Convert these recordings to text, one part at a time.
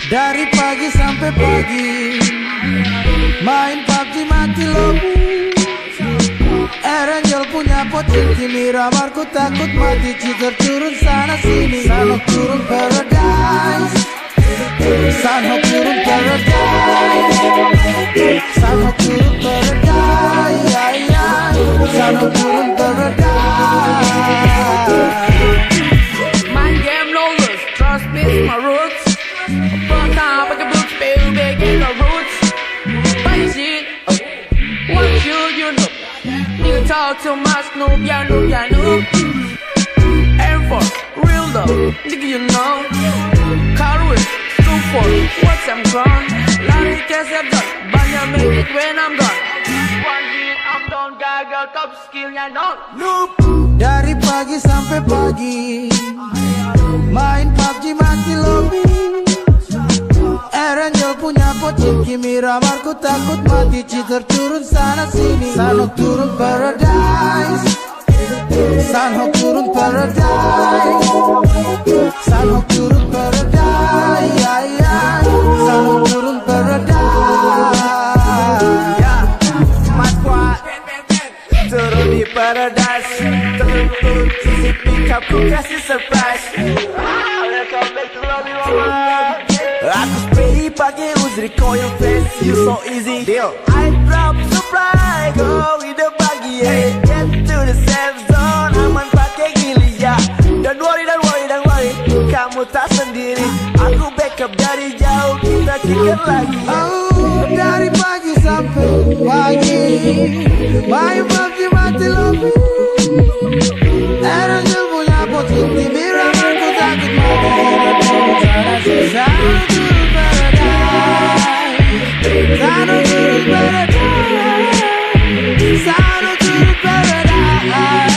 Dari pagi sampai pagi main PUBG mati lobby. Erangel punya pocong kini ramarku takut mati. Cheater turun sana sini. Sanok turun paradise. Sanok turun paradise. Sanok turun paradise. Sanok turun paradise. My game no lose, trust me, it's my roots. First time I can boots, baby, back in the roots. Buy shit, what you know? Nigga talk too much, noob, ya noob, ya noob. Air Force, real though, nigga you know. Car with, school for, what's I'm gone. Lari cash I've done, banyak make it when I'm gone. One hit, I'm done, gagal, top skillnya don't. Noob. Dari pagi sampai pagi main PUBG mati lobby. Erangel punya pocong kimi ramarku takut mati. Cheater turun sana sini. Sanok turun paradise. Sanok turun paradise. Sanok turun paradise. Sanok turun paradise. My squad turun di paradise. Turun sisi pick up ku kasih surprise. Welcome back to lobby mama. Aku spray pakai Uzi coil face. You so easy deal. I drop supply go with the buggy. Get to the safe zone. Aman pakai gili ya. Don't worry, don't worry, don't worry. Kamu tak sendiri. Aku backup dari jauh. Kita chicken lagi. Oh, dari pagi sampai pagi main PUBG mati lobby. Erangel punya pocong kimi ramarku takut mati. Sanok turun paradise. Sanok turun paradise. Sanok turun paradise.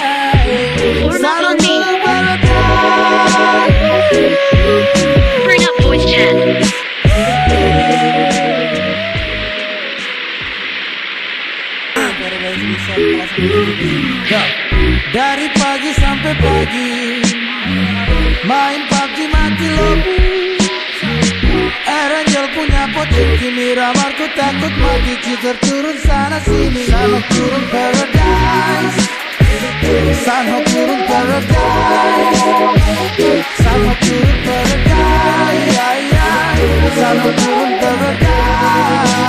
Sanok turun paradise. Bring up voice chat. Dari pagi sampai pagi main PUBG mati lobby. Erangel punya pocong kimi ramarku takut mati. Cheater turun sana sini. Sanok turun paradise. Sanok turun paradise. Sanok turun paradise. Sanok turun paradise.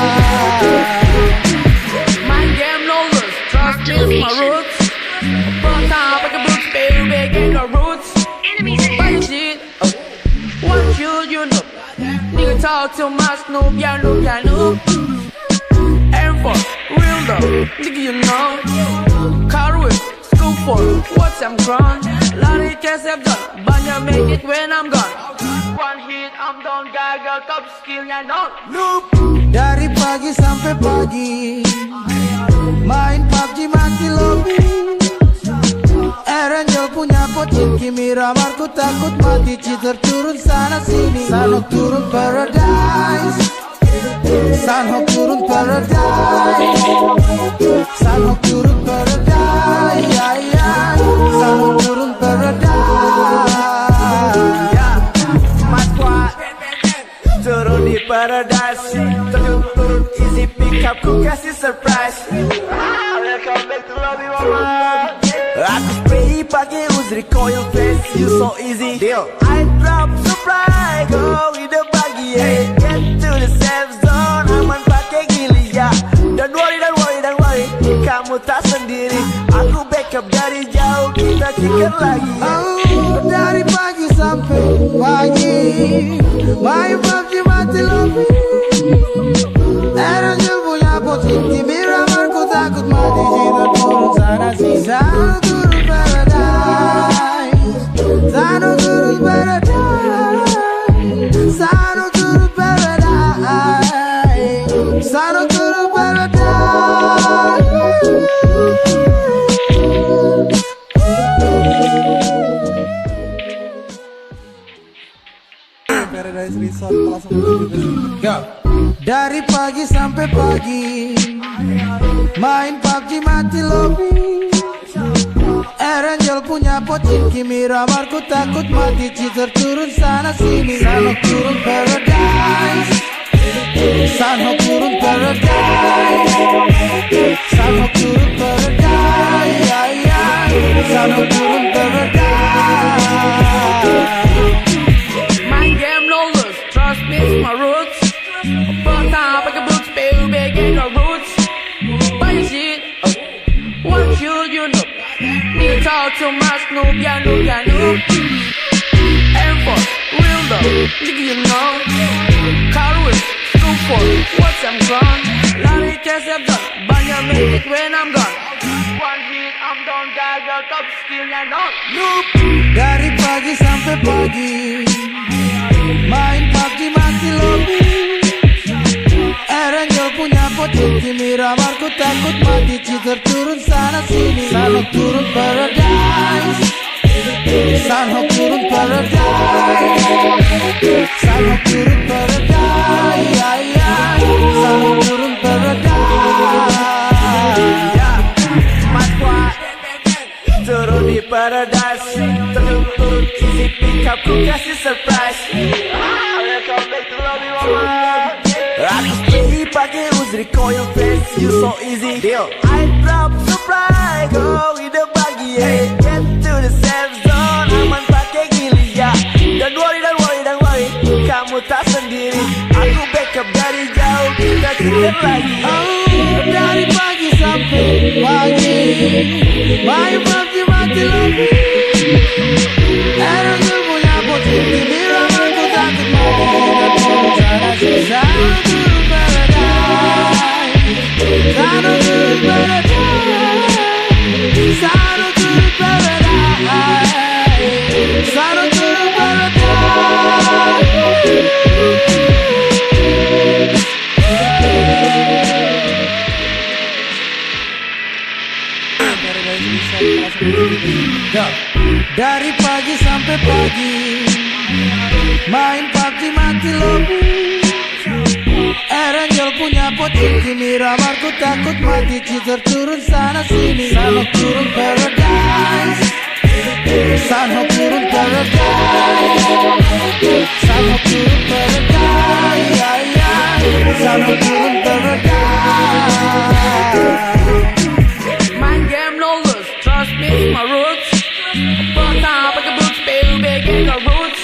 My game no lose, trust me, it's my roots. First time I can boots, baby, back in the roots. Buy shit, what you know? Nigga talk too much, noob, ya noob, ya noob. Air Force, real though, nigga you know. Car with, school for, what's I'm gone. Lari cash I've done, banyak make it when I'm gone. One hit, I'm done, gagal, top skillnya don't. Noob. Dari pagi sampai pagi main PUBG mati lobby. Erangel punya pocong kimi ramarku takut mati. Cheater turun sana sini. Sanok turun paradise. Sanok turun paradise. Sanok turun paradise. Sanok turun paradise. My squad turun di paradise. Turun easy pick up ku kasih surprise. Welcome back to lobby mama. Aku spray pakai Uzi coil face. You so easy deal. I drop supply go with the buggy. Get to the safe zone. Aman pakai gili ya. Don't worry, don't worry, don't worry. Kamu tak sendiri. Aku backup dari jauh. Kita chicken lagi. Oh, dari pagi sampai pagi main PUBG mati lobby. Erangel punya pocong kimi ramarku takut mati. Cheater turun sana sini. Sanok turun paradise. Sanok turun paradise. Sanok turun paradise. Sanok turun paradise. Paradise Resort langsung Go. Dari pagi sampai pagi main PUBG mati lobby. Erangel punya pocin, Kimi ramarku takut mati, cheater turun sana sini. Sanok turun paradise, Sanok turun paradise, Sanok turun paradise, Sanok turun paradise. My game no lose, trust me, it's my roots. Fuck up, I can boots, baby, get no roots. Buy your shit, what should you know? Need to talk too much, noob, yeah, noob, yeah, noob. Air Force, real though, nigga, you know. Car with, school for, what's I'm gone. Larry Cass, I've done, Banya make it when I'm gone. One hit, I'm done, dagger, top skill, yeah, no. Noob. Dari pagi sampai pagi, main PUBG mati lobby. Erangel punya pocin, Kimi ramarku takut mati, cheater turun sana sini. Sanok turun paradise, Sanok turun paradise, Sanok turun paradise, Sanok turun paradise. My squad turun di paradise, turun easy pick up, ku kasih surprise. Welcome back to lobby mama. Aku stay pakai Uzri coil face, you so easy. Deal. I drop supply, go with the buggy, yeah. Get to the safe zone, aman pakai gili ya. Don't worry, kamu tak sendiri. Aku backup dari jauh, kita cheater lagi. Oh, dari pagi sampai pagi, main PUBG mati lobby. Erangel punya pocin, Kimi ramarku takut mati, cheater turun sana sini. Sanok turun paradise, Sanok turun paradise, Sanok turun paradise, Sanok turun paradise. Dari pagi sampai pagi, main PUBG mati lobby. Erangel punya pocin, Kimi ramarku takut mati, cheater turun sana sini. Sanok turun paradise, Sanok turun paradise, Sanok turun paradise, Sanok turun paradise. My game no lose, trust me, it's my roots. Fuck up, I can boots, baby, get no roots.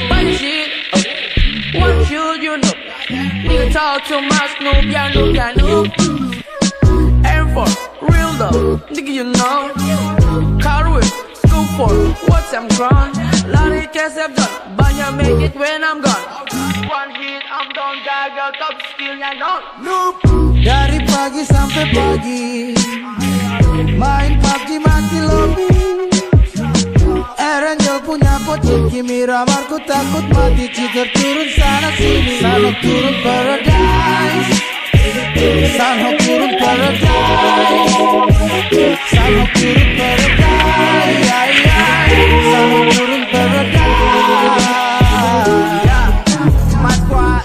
Buy your shit, what should you know? Need to talk too much, noob, yeah, noob, yeah, noob. Air Force, real though, nigga, you know. Car with, school for, what's I'm gone. Larry Cass, I've done, Banya make it when I'm gone. One hit, I'm done, dagger, top skill, yeah, no. Noob. Dari pagi sampai pagi, main PUBG mati lobby. Erangel punya pocin, Kimi ramarku takut mati, cheater turun sana sini. Sanok turun paradise, Sanok turun paradise, Sanok turun paradise, Sanok turun paradise. My squad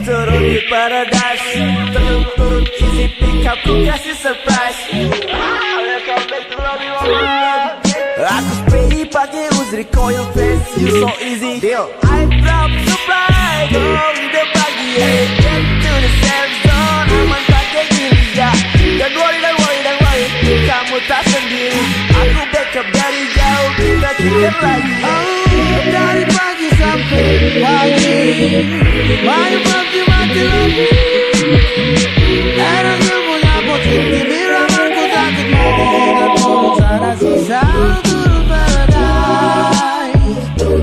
turun di paradise, turun easy pick up, ku kasih surprise. Welcome back to lobby mama. Aku spray pakai Uzri coil face, you so easy. Deal. I drop supply, go with the buggy, yeah. Get to the safe zone, aman pakai gili ya. Don't worry, kamu tak sendiri. Aku backup dari jauh, kita cheater lagi. Oh, dari pagi sampai pagi, main PUBG mati lobby. Erangel punya pocin, Kimi ramarku takut mati, cheater turun sana sini. Sanok turun paradise,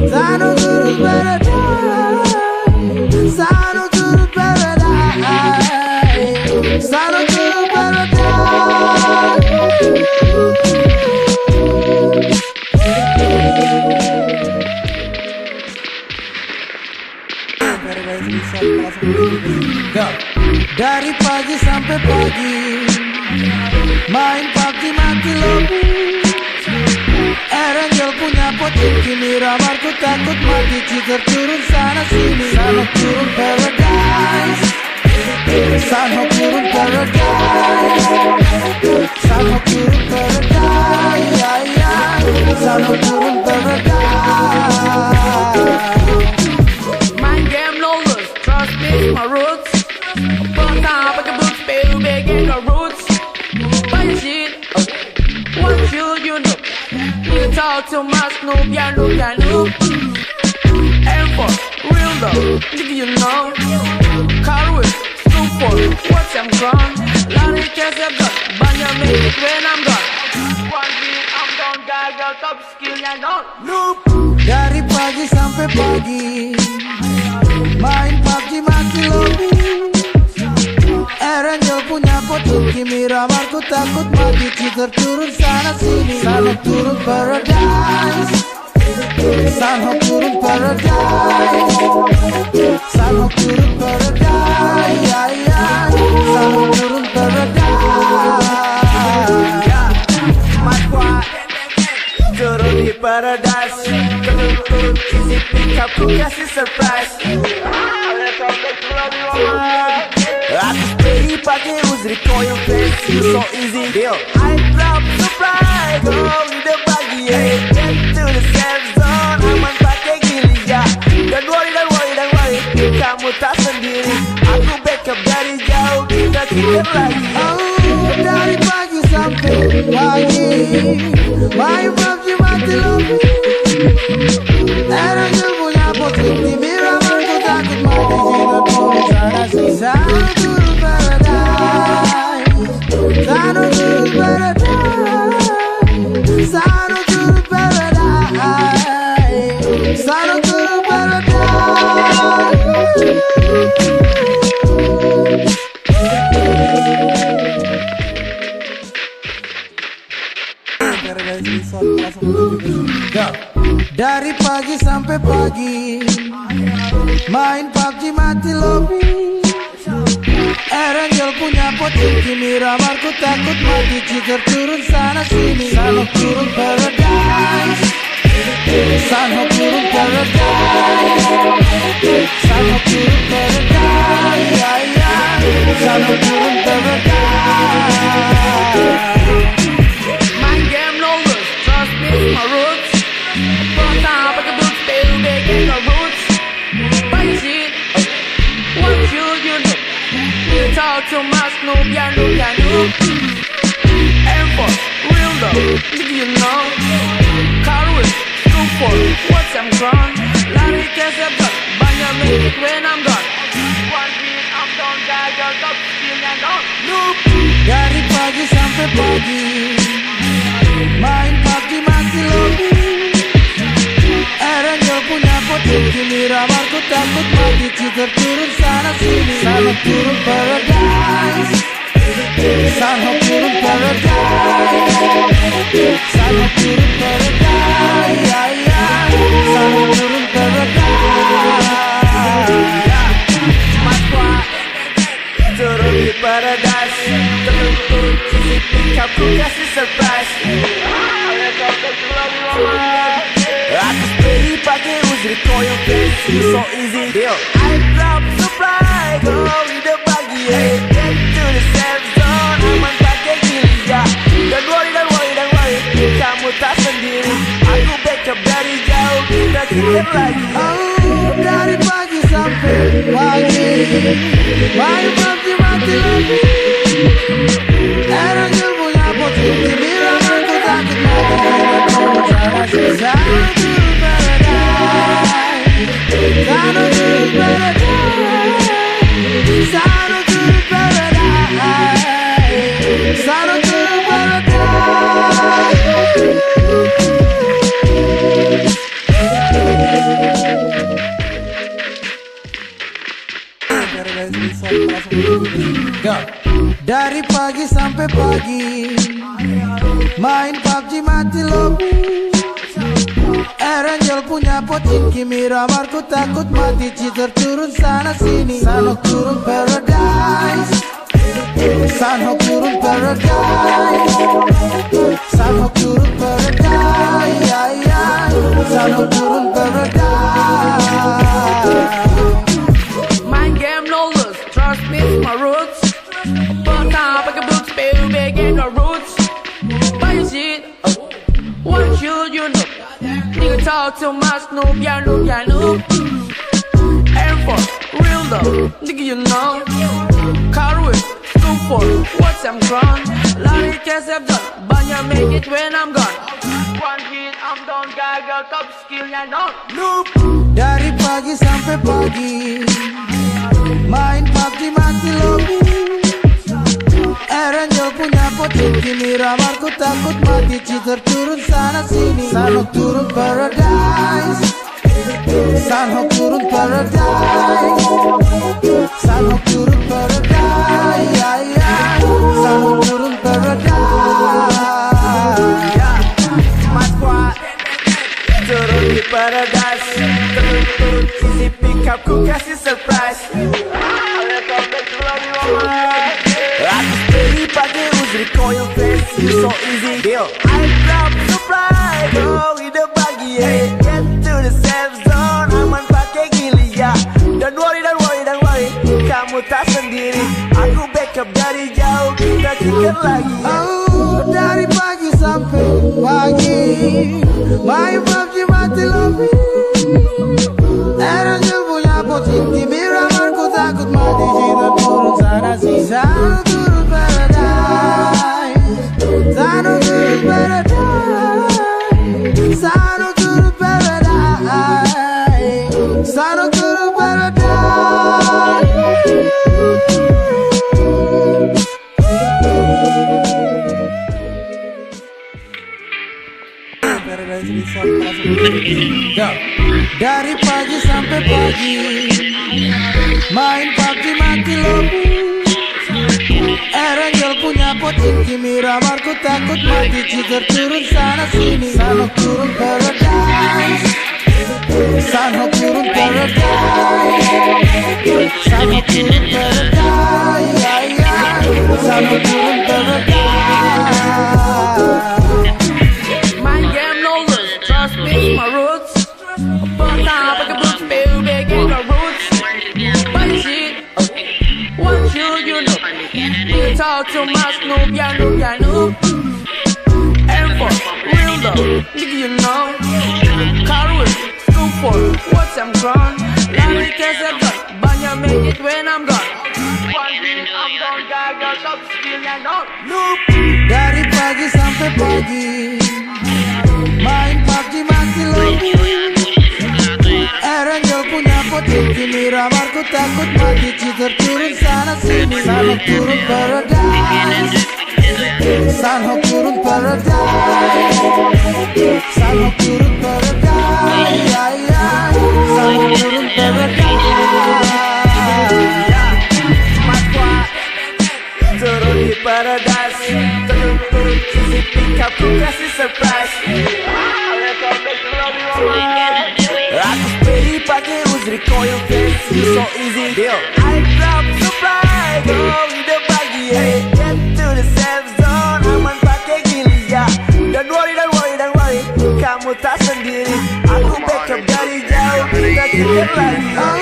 Sanok turun paradise, Sanok turun paradise, Sanok turun paradise. Dari pagi sampai pagi, main PUBG mati lobby. Erangel punya pocin, Kimi ramarku takut mati, cheater turun sana sini. Sanok turun paradise, Sanhok turun paradise. Sanhok turun paradise. Sanhok turun paradise. Mind game lawless, trust me, my roots. Fuck up, I can book spell, big and the roots. But shit, what should you know? You talk too much, noob, ya noob, ya noob. Air Force, real love, did you know? Car with Snoop for what's I'm gone. Larry cares I've got, banyak make when I'm gone. One beat, I'm done, gagal, top skill, ya don't noob. Dari pagi sampai pagi main PUBG mati lobby. Erangel punya potin Kimi Ramarku takut mati. Cheater turun sana sini. Sanhok turun paradise. Sanhok turun paradise. Sanhok turun paradise. Sanhok turun paradise. My squad turun di paradise. Turun easy pick up, ku kasih surprise. Welcome back to Lobby Woman. Aku stay pakai Uzri coil face, you so easy deal. I drop supply, go with the buggy, yeah. Get to the safe zone, aman pakai gili, ya. Don't worry, don't worry, don't worry, kamu tak sendiri. Aku backup dari jauh, kita kicker lagi. Oh, dari pagi sampai pagi main PUBG mati lobby. Erangel punya potin Kimi Ramarku takut mati. Cheater turun sana sini. Sanhok turun paradise. Sanhok turun paradise. Sanhok turun paradise. Sanhok turun paradise. Dari pagi sampai pagi main PUBG mati lobby. Erangel punya potin Kimi Ramarku takut mati. Cheater turun sana sini. Sanhok turun paradise. Sanhok turun paradise. Sanhok turun paradise. Sanhok turun paradise. Mind game lawless, trust me, my roots. Fuck up, I can book spell, big and the roots. But shit, what should you know? You talk too much, noob, ya noob, ya noob. Air Force, real love, did you know? Car with Snoop for what's I'm gone. Larry cares I've got, banyak make when I'm gone. One beat, I'm done, gagal, top skill, ya don't noob. Dari pagi sampai pagi main PUBG mati lobby. Erangel punya potin Kimi Ramarku takut mati. Cheater turun sana sini. Sanhok turun paradise. Sanhok turun paradise. Sanhok turun paradise. Sanhok turun paradise. My squad turun di paradise. Turun easy pick up, ku kasih surprise. Welcome back to Lobby Woman. Aku stay pakai Uzri coil face, you so easy deal. I drop supply, go with the buggy, yeah. Get to the safe zone, aman pakai gili, ya. Don't worry, don't worry, don't worry, kamu tak sendiri. Aku backup dari jauh, kita kicker lagi. Oh, dari pagi sampai pagi main PUBG mati lobby. Erangel punya potin Kimi Ramarku takut mati. Cheater turun sana sini. Sanhok turun paradise. Sanhok turun paradise. Sanhok turun paradise. Sanhok turun paradise. Dari pagi sampai pagi main PUBG mati lobby. Erangel punya potin Kimi Ramarku takut mati. Cheater turun sana sini. Sanhok turun paradise. Sanhok turun paradise. Sanhok turun paradise. Sanhok turun paradise. Mind game lawless, trust me, too much, noob, yeah, noob, yeah, noob. Air Force, real though, nigga, you know. Car with, scoop for, what's I'm grown. Lari cash I've done, banyak make it when I'm gone. One hit, I'm done, gagal, top skill, ya no. Noob. Dari pagi sampai pagi main PUBG mati lobby. Erangel punya potin, kini ramarku takut mati. Cheater turun sana sini, Sanhok turun paradise. Sanhok turun paradise. Sanhok turun paradise, yeah, yeah. Sanhok turun paradise, yeah. My squad turun di paradise. Turun easy pick up, ku kasih surprise. Welcome back to Lobby Mama. Aku steady pakai Uzri coil face, you so easy deal. I drop supply, go with the buggy, hey. Get to the safe zone, aman pakai gili, ya. Don't worry, don't worry, don't worry, kamu tak sendiri. Aku backup dari jauh, kita kicker lagi. Oh, dari pagi sampai pagi main PUBG mati lobby. Erangel punya potin, kimi ramarku takut mati. Cheater turun sana sini, Sanhok turun paradise. Sanhok turun paradise. Sanhok turun paradise. Sanhok turun paradise. Dari pagi sampai pagi main PUBG mati lobby. Erangel punya potin, kimi ramarku takut mati. Cheater turun sana sini, Sanhok turun paradise. Sanhok turun paradise. Sanhok turun paradise, yeah, yeah. Sanhok turun paradise. My game no lose, trust me, my roots. Fuck down, like a boots, baby, get the roots. But shit, what should you know? You talk too much, noob, yeah, noob, yeah, noob. Air Force, real though, nigga, you know. Car with, scoop for, what's I'm grown. Lari cash I've done, banyak make it when I'm gone. One hit, I'm done, gagal, top skill, ya no. Noob. Dari pagi sampai pagi main PUBG mati lobby. Erangel punya potin, kimi ramarku takut mati. Cheater turun sana sini, Sanhok turun paradise. Sanhok turun paradise. Sanhok turun paradise, yeah, yeah. Sanhok turun paradise. My squad turun di paradise. Turun easy pick up, ku kasih surprise. Welcome back to Lobby Mama. Aku steady pakai Uzri coil face, you so easy deal. I drop supply, go with the buggy, hey. Get to the safe zone, aman pakai gili, ya. Don't worry, don't worry, don't worry, kamu tak sendiri. Aku backup dari jauh, kita kicker lagi. Oh,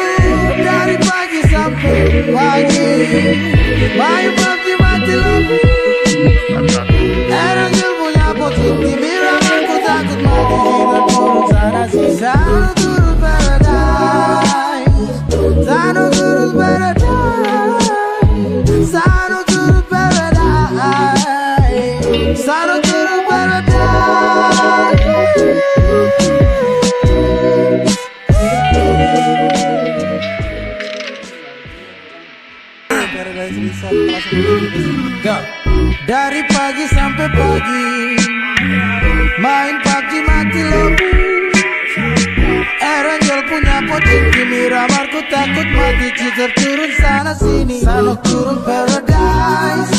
dari pagi sampai pagi main PUBG mati lobby. Erangel punya potin, kimi ramarku takut mati. Cheater turun sana sini, Sanhok turun paradise. Sanhok turun paradise. Sanhok turun paradise. Sanhok turun paradise. Dari pagi sampai pagi main PUBG mati lobby. Erangel punya potin, kimi ramarku takut mati. Cheater turun sana sini, Sanhok turun paradise.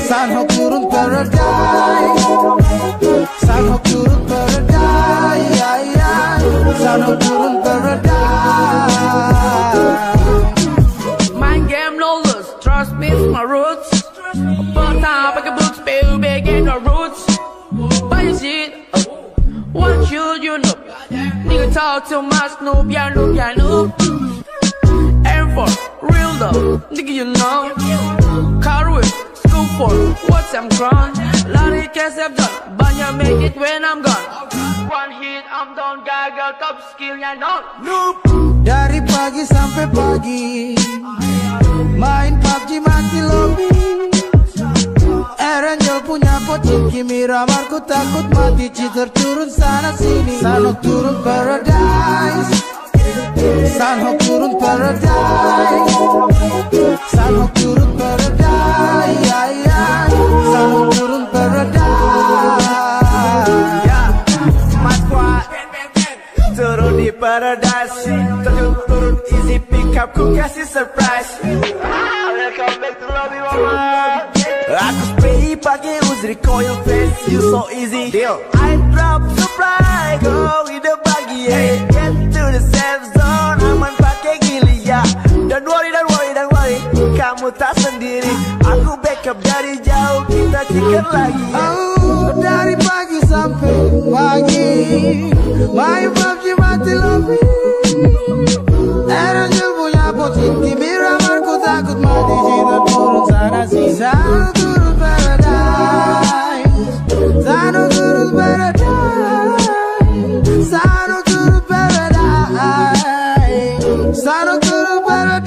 Sanhok turun paradise. Sanhok turun paradise, yeah, yeah. Sanhok turun paradise. My game no lose, trust me, it's my roots. Fuck down, like a boots, baby, get the roots. But shit, what should you know? Nigga talk too much, noob, yeah, noob, yeah, noob. Air Force, real though, nigga, you know. Car with, scoop for, what's I'm grown. Lari kesep done, banyak make it when I'm gone. One hit I'm done, gagal top skillnya nol. Dari pagi sampai pagi main PUBG mati lobby. Erangel punya pocin, Kimi ramarku takut mati. Cheater turun sana sini, Sanok turun paradise. Sanok turun paradise. Sanok turun paradise. Sanok turun paradise. My squad turun di paradise. Turun easy pick up, ku kasih surprise. Welcome back to lobby mama. Aku spray pakai Uzi coil face, you so easy. Deal. I drop supply, go with the buggy, yeah. Get to the safe zone, aman pakai gili ya. Don't worry, kamu tak sendiri. Aku backup dari jauh, kita chicken lagi. Oh, dari pagi sampai pagi main PUBG mati lobby. Erangel punya pocin, Kimi ramarku takut mati. Cheater turun sana sini, Sanok turun paradise. Sanok turun paradise. Sanok turun paradise. Sanok turun paradise.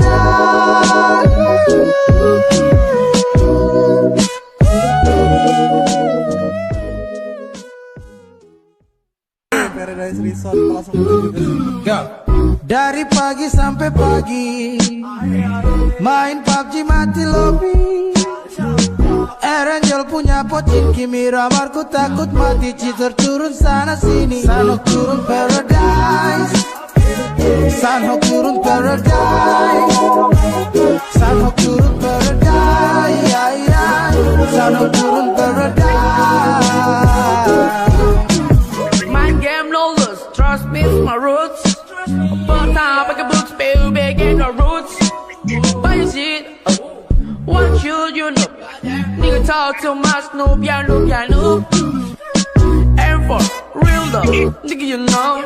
Paradise Resort langsung menuju ke sini. Dari pagi sampai pagi main PUBG mati lobby. Erangel punya pocin, Kimi ramarku takut mati. Cheater turun sana sini, Sanok turun paradise. Sanok turun paradise. Sanok turun paradise. Sanok turun paradise. My game no lose, trust me, it's my roots. But time I can book spill big in the roots. But you see, what should you know? Nigga talk too much, noob, ya noob, ya noob. Aim for real though, nigga you know.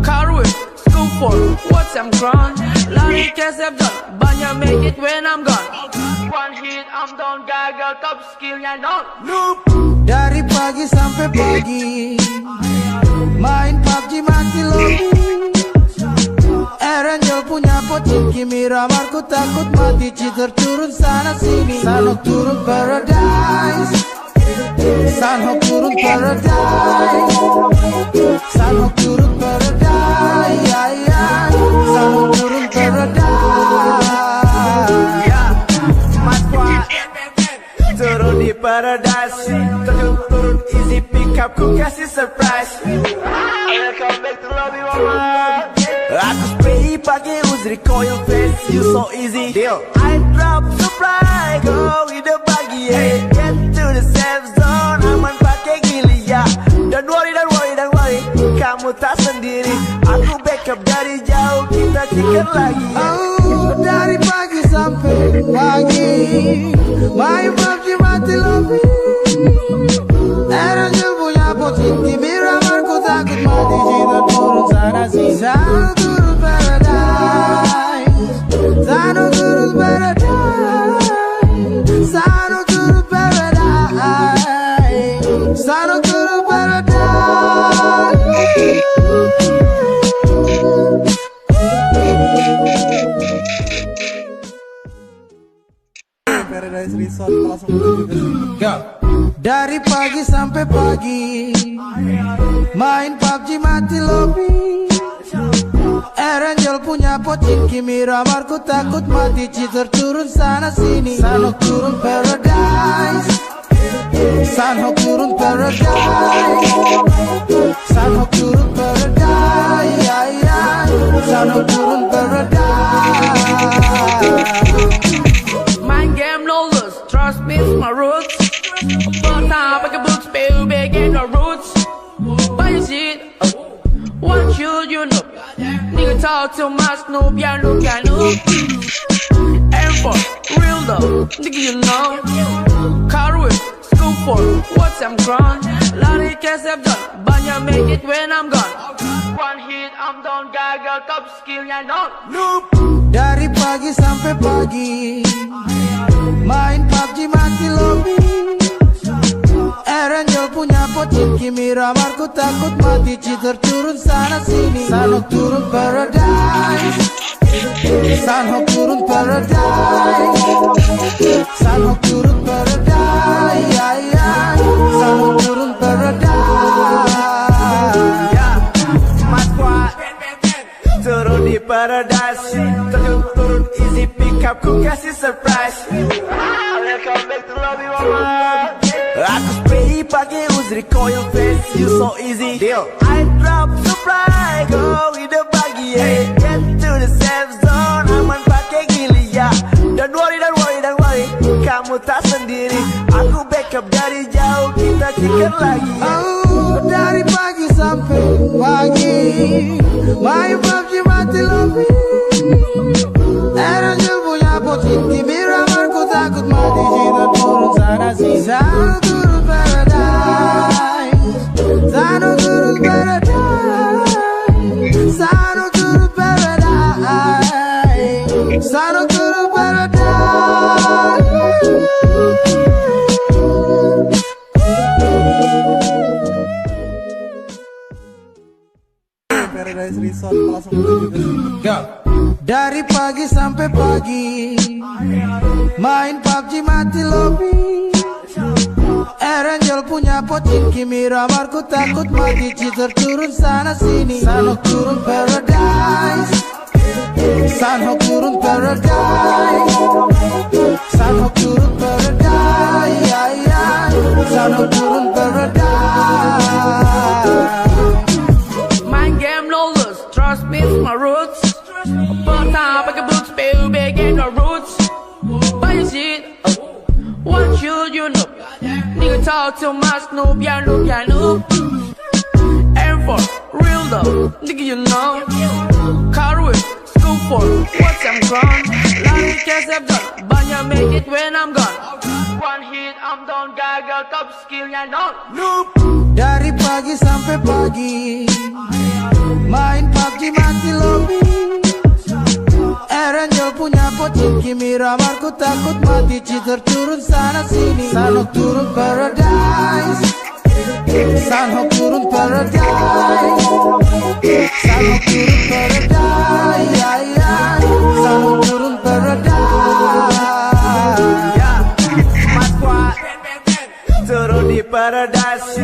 Car with school for what's I'm grown. Lari kesep done, banyak make it when I'm gone. One hit I'm done, gagal top skillnya nol. Dari pagi sampai pagi main PUBG mati lobby. Erangel punya pocin, Kimi ramarku takut mati. Cheater turun sana sini, Sanok turun paradise. Sanok turun paradise. Sanok turun paradise. Sanok turun paradise. My squad turun di paradise. Turun easy pick up, ku kasih surprise. Welcome back to lobby mama. Aku spray pakai Uzi coil face, you so easy. Deal. I drop supply, go with the buggy, yeah. Get to the safe zone, aman pakai gili ya. Don't worry, kamu tak sendiri. Aku backup dari jauh, kita chicken lagi. Oh, dari pagi sampai pagi main PUBG mati lobby. Erangel punya pocin, Kimi ramarku takut mati. Cheater turun sana sini, Sanok turun paradise. Sanok turun paradise. Sanok turun paradise. Sanok turun paradise. Paradise Resort langsung menuju ke sini. Dari pagi sampai pagi main PUBG mati lobby. Erangel punya pocin, Kimi ramarku takut mati. Cheater turun sana sini, Sanok turun paradise. Sanok turun paradise. Sanok turun paradise. Sanok turun paradise. My game no lose, trust me, it's my roots. But time I can book spill big in the roots. But you see, what should you know? Nigga talk too much, noob, ya noob, ya noob. Aim for real though, nigga you know. Car with school for what's I'm grown. Lari kesep done, banyak make it when I'm gone. One hit I'm done, gagal top skillnya nol. Dari pagi sampai pagi main PUBG mati lobby. Erangel punya pocin, Kimi ramarku takut mati, cheater turun sana sini. Sanok turun paradise, Sanok turun paradise, Sanok turun paradise, Sanok turun paradise. Mas Squad turun di paradise, turun easy pick up, ku kasih surprise. Welcome back to lobby mama. Aku spray pakai Uzri coil face, you so easy deal. I drop supply, go with the buggy, yeah. Get to the safe zone, aman pakai gili ya. Don't worry, don't worry, don't worry, kamu tak sendiri. Aku backup dari jauh, kita chicken lagi. Oh, dari pagi sampai pagi, main PUBG mati lobby. Erangel punya pocin, Kimi ramarku takut mati, cheater turun sana sini. Sanok turun paradise, Sanok turun paradise, Sanok turun paradise, Sanok turun paradise. Paradise Resort langsung menuju ke sini. Dari pagi sampai pagi, main PUBG mati lobby. Erangel punya pocin, Kimi ramarku takut mati, cheater turun sana sini. Sanok turun paradise, Sanok turun paradise, Sanok turun paradise, Sanok turun paradise. Mind game no lose, trust me, it's my roots. But time I can boots, baby, get the roots. But you see, what should you know? Nigga talk too much, noob, yeah, noob, yeah, noob. Aim for real though, nigga, you know. Car with school for what's I'm gone. Lari case I've done, banyak make it when I'm gone. One hit, I'm done, gagal, top skill, yeah, no. Noob. Dari pagi sampai pagi, main PUBG mati lobby. Erangel punya pocin, Kimi ramarku takut mati, cheater turun sana sini. Sanok turun paradise, Sanok turun paradise, Sanok turun paradise, Sanok turun paradise. Mas Squad turun di paradise,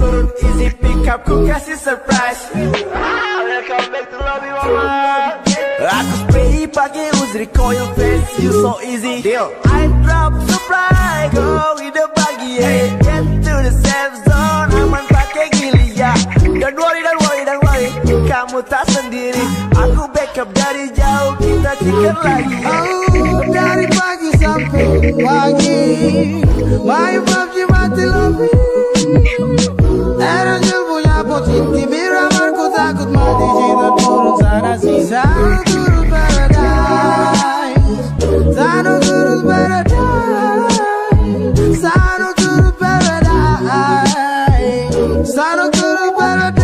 turun easy pick up, ku kasih surprise. Welcome back to lobby mama. Aku spray pakai Uzri coil face, you so easy deal. I drop supply, go with the buggy, yeah. Get to the safe zone, aman pakai gili ya. Don't worry, don't worry, don't worry, kamu tak sendiri. Aku backup dari jauh, kita chicken lagi. Oh, dari pagi sampai pagi, main PUBG mati lobby. Erangel punya pocin, Kimi ramarku takut mati, cheater turun sana sini. Sanok turun paradise, Sanok turun paradise, Sanok turun paradise, Sanok turun paradise.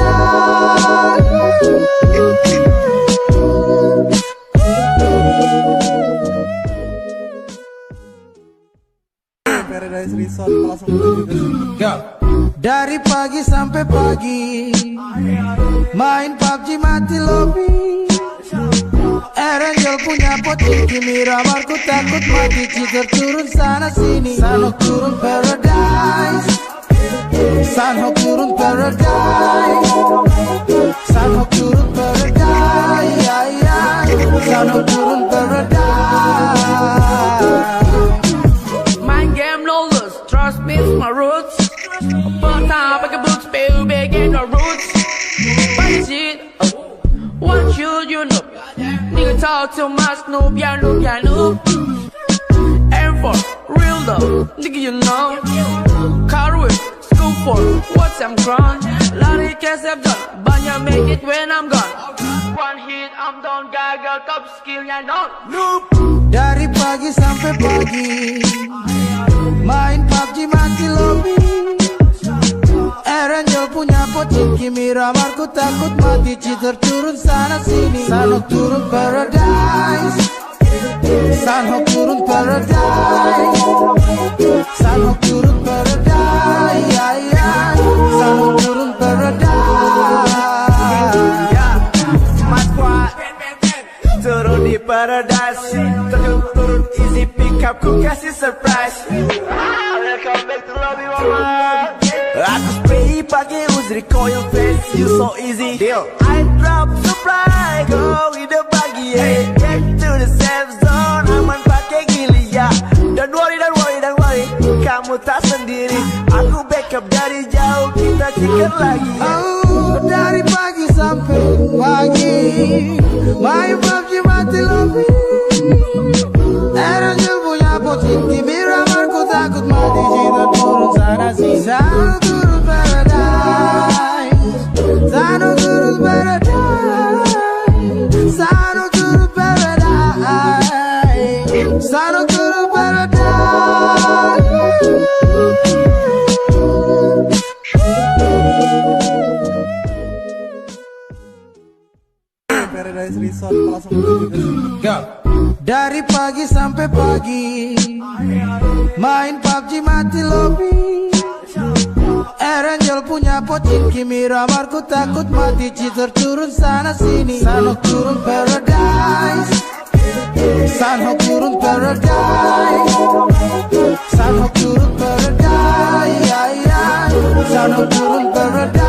Paradise Resort langsung menuju ke sini. Dari pagi sampai pagi, main PUBG mati lobby. Erangel punya pocin, Kimi ramarku takut mati, cheater turun sana sini. Sanok turun paradise, Sanok turun paradise, Sanok turun paradise, Sanok turun paradise. Mind game no lose, trust me, it's my roots. But time I can boots, baby, get the roots. But you see, what should you know? Nigga talk too much, noob, yeah, noob, yeah, noob. Aim for real though, nigga, you know. Car with school for what's I'm gone. Lari case I've done, banyak make it when I'm gone. One hit, I'm done, gagal, top skill, yeah, no. Noob. Dari pagi sampai pagi, main PUBG mati lobby. Erangel punya pocin, Kimi ramarku takut mati, cheater turun sana sini. Sanok turun paradise, Sanok turun paradise, Sanok turun paradise, paradise. Turun easy pick up, ku kasih surprise. Welcome back to lobby mama. Aku spray pakai Uzri coil face, you so easy. Deal. I drop supply, go with the buggy. Hey, get to the safe zone, aman pakai gili ya. Don't worry, kamu tak sendiri. Aku backup dari jauh, kita chicken lagi. Oh, dari pagi sampai pagi, main PUBG mati lobby. Erangel punya pocin, Miramar ku takut mati. Kita turun sana sih, Sano turun paradise. Sano turun paradise. Sano turun paradise. Sano turun paradise. Paradise Resort langsung menuju ke sini. Dari pagi sampai pagi, main PUBG mati lobby. Erangel punya pocin, Miramar ku takut mati. Cheater turun sana sini, Sanhok turun paradise. Sanhok turun paradise. Sanhok turun paradise. Sanhok turun paradise.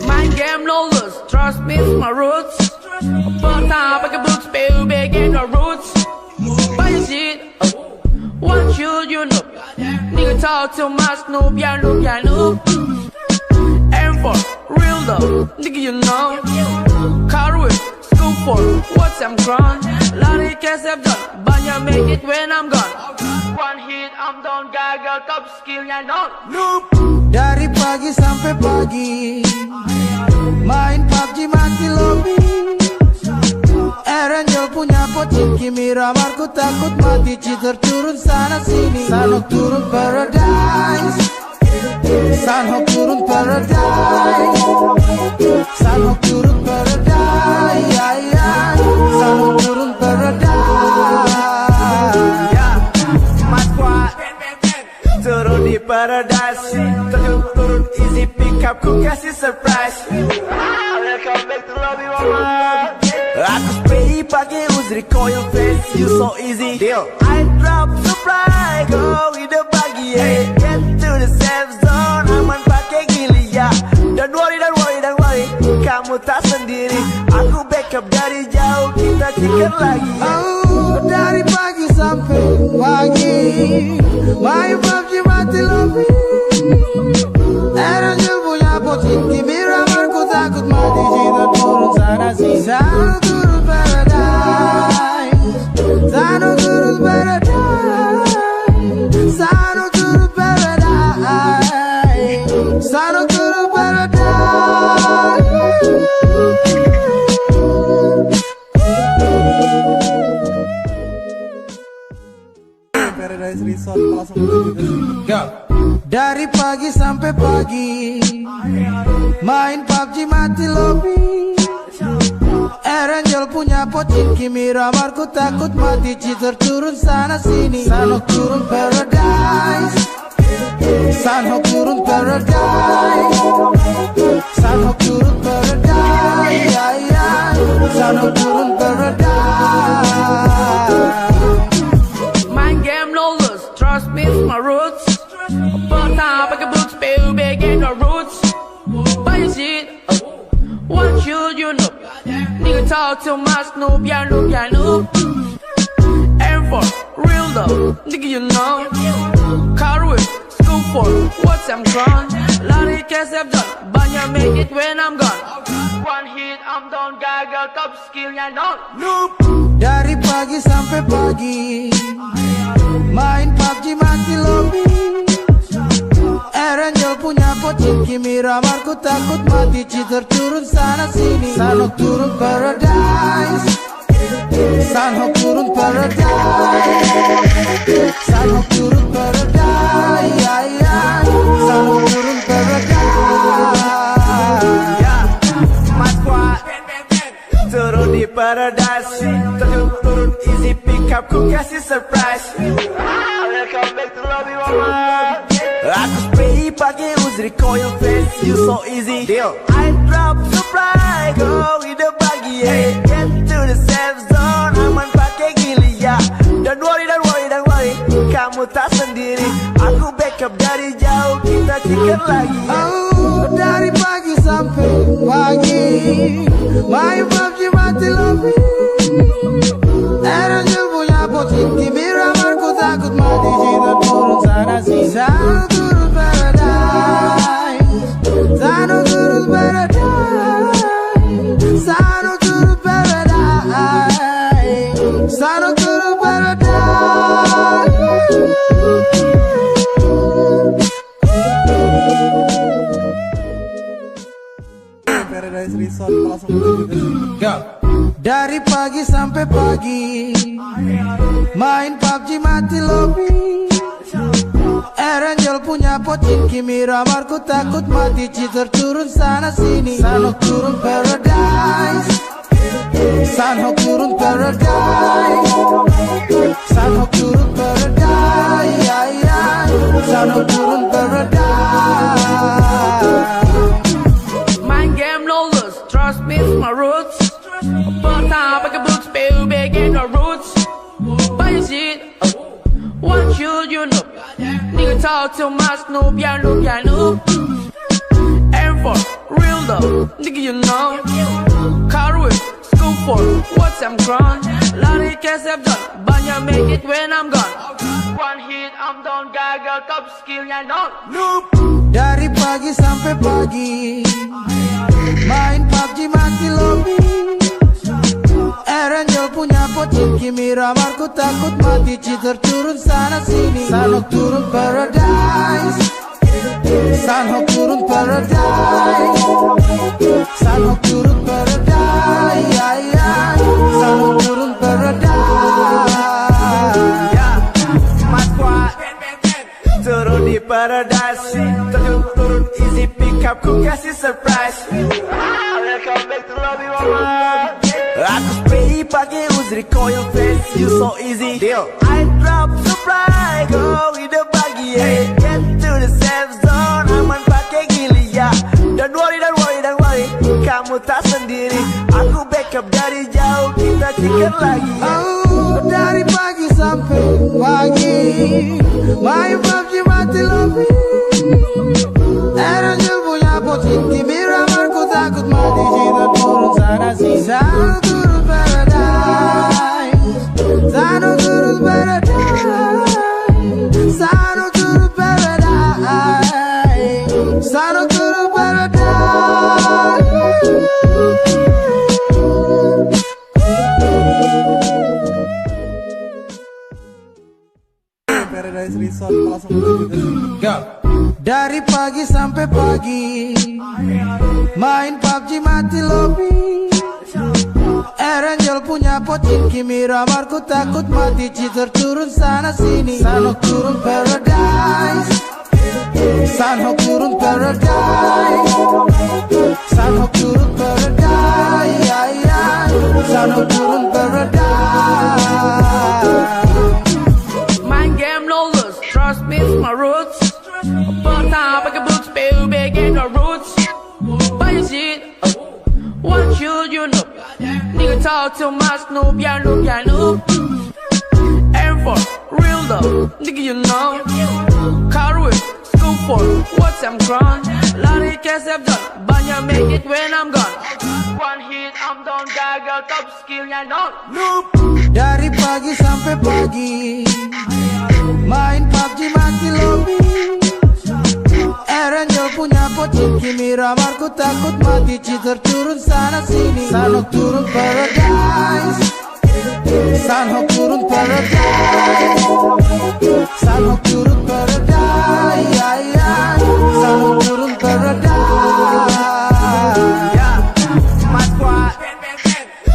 Mind game lawless, trust me, it's my roots. But time I can book spill big in the roots. Buy your shit, what should you know? Nigga talk too much, noob, yeah, noob, yeah, noob. Aim for real though, nigga you know. Car with school for what's I'm grown. Lari cash I've done, banyak make it when I'm gone. One hit I'm done, gagal top skill ya noob. Dari pagi sampai pagi, main PUBG mati lobby. Erangel punya pocin, Miramar ku takut mati. Cheater turun sana sini, Sanhok turun paradise. Sanhok turun paradise. Sanhok turun paradise. Sanhok turun paradise. Yeah, my squad turun di paradise. Turun easy pick up, ku kasih surprise. Welcome back to lobby mama. Aku spray pakai Uzri coil face, you so easy. Deal. I drop supply, go with the buggy. Hey, get to the safe zone, aman pakai gili ya. Don't worry, kamu tak sendiri. Aku backup dari jauh, kita chicken lagi. Oh, dari pagi sampai pagi, main PUBG mati lobby. Erangel punya pocin, Miramar ku takut mati. Kita turun sana sih, Sano turun paradise. Sano turun paradise. Sano turun paradise. Sano turun paradise. Paradise Resort langsung menuju ke sini. Dari pagi sampai pagi, main PUBG mati lobby. Erangel punya pocin, Miramar ku takut mati. Cheater turun sana sini, Sanhok turun paradise. Sanhok turun paradise. Sanhok turun paradise. Sanhok turun paradise. Mind game lawless, trust me, it's my roots. But time I can book spill big in the roots. Buy your shit, what should you know? Nigga talk too much, noob, yeah, noob, yeah, noob. Aim for real though, nigga you know. Car with school for what's I'm grown. Lari cash I've done, banyak make it when I'm gone. One hit I'm done, gagal top skill ya noob. Dari pagi sampai pagi, main PUBG mati lobby. Erangel punya pocin, Miramar ku takut mati. Cheater turun sana sini, Sanhok turun paradise. Sanhok turun paradise. Sanhok turun paradise. Sanhok turun paradise. Yeah, my squad turun di paradise. Turun easy pick up, ku kasih surprise. Welcome back to lobby mama. Aku spray pakai Uzri coil face, you so easy. Deal. I drop supply, go with the buggy. Hey, get to the safe zone, aman pakai gili ya. Don't worry, don't worry, don't worry, kamu tak sendiri. Aku backup dari jauh, kita chicken lagi. Oh, dari pagi sampai pagi main PUBG mati lobby. Erangel punya posisi Miramar, ku takut mati jika turun sana sini. Sano turun paradise, Sano turun paradise, Sano turun paradise, Sano turun paradise. Paradise Resort langsung gitu. Dari pagi sampai pagi main PUBG mati lobby. Erangel punya pocin Miramar, ku takut mati cheater turun sana sini. Sanok turun paradise, Sanok turun paradise, Sanok turun paradise, Sanok turun paradise. Mind game lawless, trust me, it's my roots. But time I can boots, baby, get the roots. Buy your shit, what should you know? Nigga talk too much, noob, yeah, noob, yeah, noob. Aim for real though, nigga, you know. Car with school for what's I'm grown. Lari case I've done, banyak make it when I'm gone. One hit, I'm done, gagal, top skill, yeah, no. Noob. Dari pagi sampai pagi main PUBG mati lobby. Erangel punya pocin Miramar, ku takut mati cheater turun sana sini. Sanok turun paradise, Sanok turun paradise, Sanok turun paradise, Sanok turun paradise. Ya, Mas Kuat turun di paradise. Turun easy pick up, ku kasih surprise. Welcome back to lobby mama. Aku spray pakai Uzri coil face, you so easy. Deal. I drop supply, go with the buggy. Hey, get to the safe zone, aman pakai gili ya. Don't worry, don't worry, don't worry, kamu tak sendiri. Aku backup dari jauh, kita chicken lagi. Oh, dari pagi sampai pagi main PUBG mati lobby. Erangel punya posisi Miramar, ku takut mati jika turun sana sini. Sano turun paradise, Sano turun paradise, Sano turun paradise, Sano turun paradise. Paradise Resort langsung gitu. Dari pagi sampai pagi main PUBG mati lobby. Erangel punya pocin Miramar, ku takut mati cheater turun sana sini. Sanok turun paradise, Sanok turun paradise, Sanok turun paradise, Sanok turun paradise. Mind game lawless, trust me, it's my roots. But time I can boots, baby, get the roots. Buy your shit, what should you know? Nigga talk too much, noob, yeah, noob, yeah, noob. Aim for real though, nigga, you know. Car with school for what's I'm grown. Lari case I've done, banyak make it when I'm gone. One hit, I'm done, gagal, top skill, yeah, no. Noob. Dari pagi sampai pagi main PUBG mati lobby. Erangel punya pocin Miramar, ku takut mati cheater turun sana sini. Sanok turun paradise, Sanok turun paradise, Sanok turun paradise, Sanok turun paradise. Ya, Mas Kuat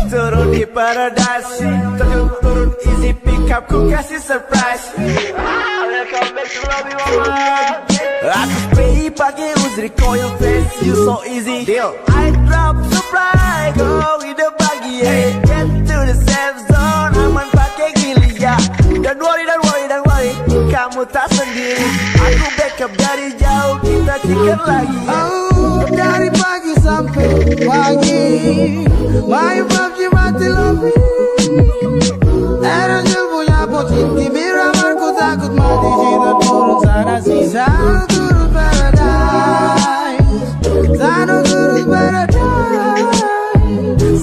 turun di paradise. Turun easy pick up, ku kasih surprise. Welcome back to lobby mama. Aku spray pakai Uzri coil face, you so easy. Deal. I drop supply, go with the buggy. Hey, get to the safe zone, aman pakai gili ya. Don't worry, don't worry, don't worry, kamu tak sendiri. Aku backup dari jauh, kita chicken lagi. Oh, dari pagi sampai pagi, main PUBG mati lobby. Erangel punya posisi Miramarku takut mati. Kita turun sana sini, sana turun paradise, sana turun paradise,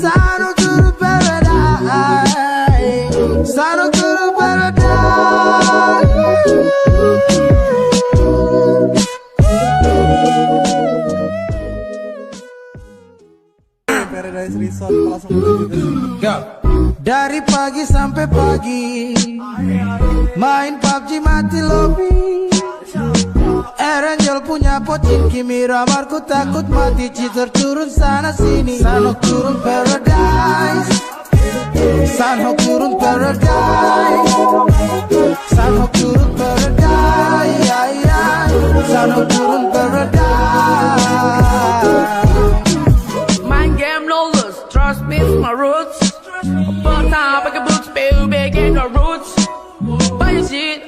sana turun paradise, sana turun paradise. Paradise Resort langsung menuju ke situ. Dari pagi sampai pagi, main PUBG mati lobby. Erangel punya pocin, Miramarku takut mati. Cheater turun sana sini, Sanhok turun paradise, Sanhok turun paradise, Sanhok turun paradise, Sanhok turun paradise. Mind game no lose, trust me, it's my roots. But time I can boots, baby, get the roots. Buy your shit,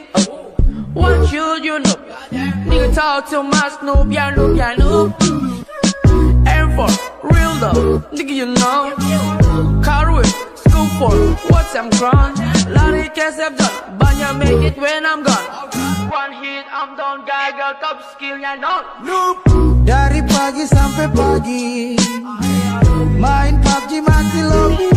what should you know? Nigga talk too much, noob, yeah, noob, yeah, noob. Aim for real though, nigga, you know. Car with school for what's I'm grown. Lari cash I've done, banyak make it when I'm gone. One hit, I'm done, gagal, top skill, yeah, no. Noob. Dari pagi sampai pagi, main PUBG mati lobby.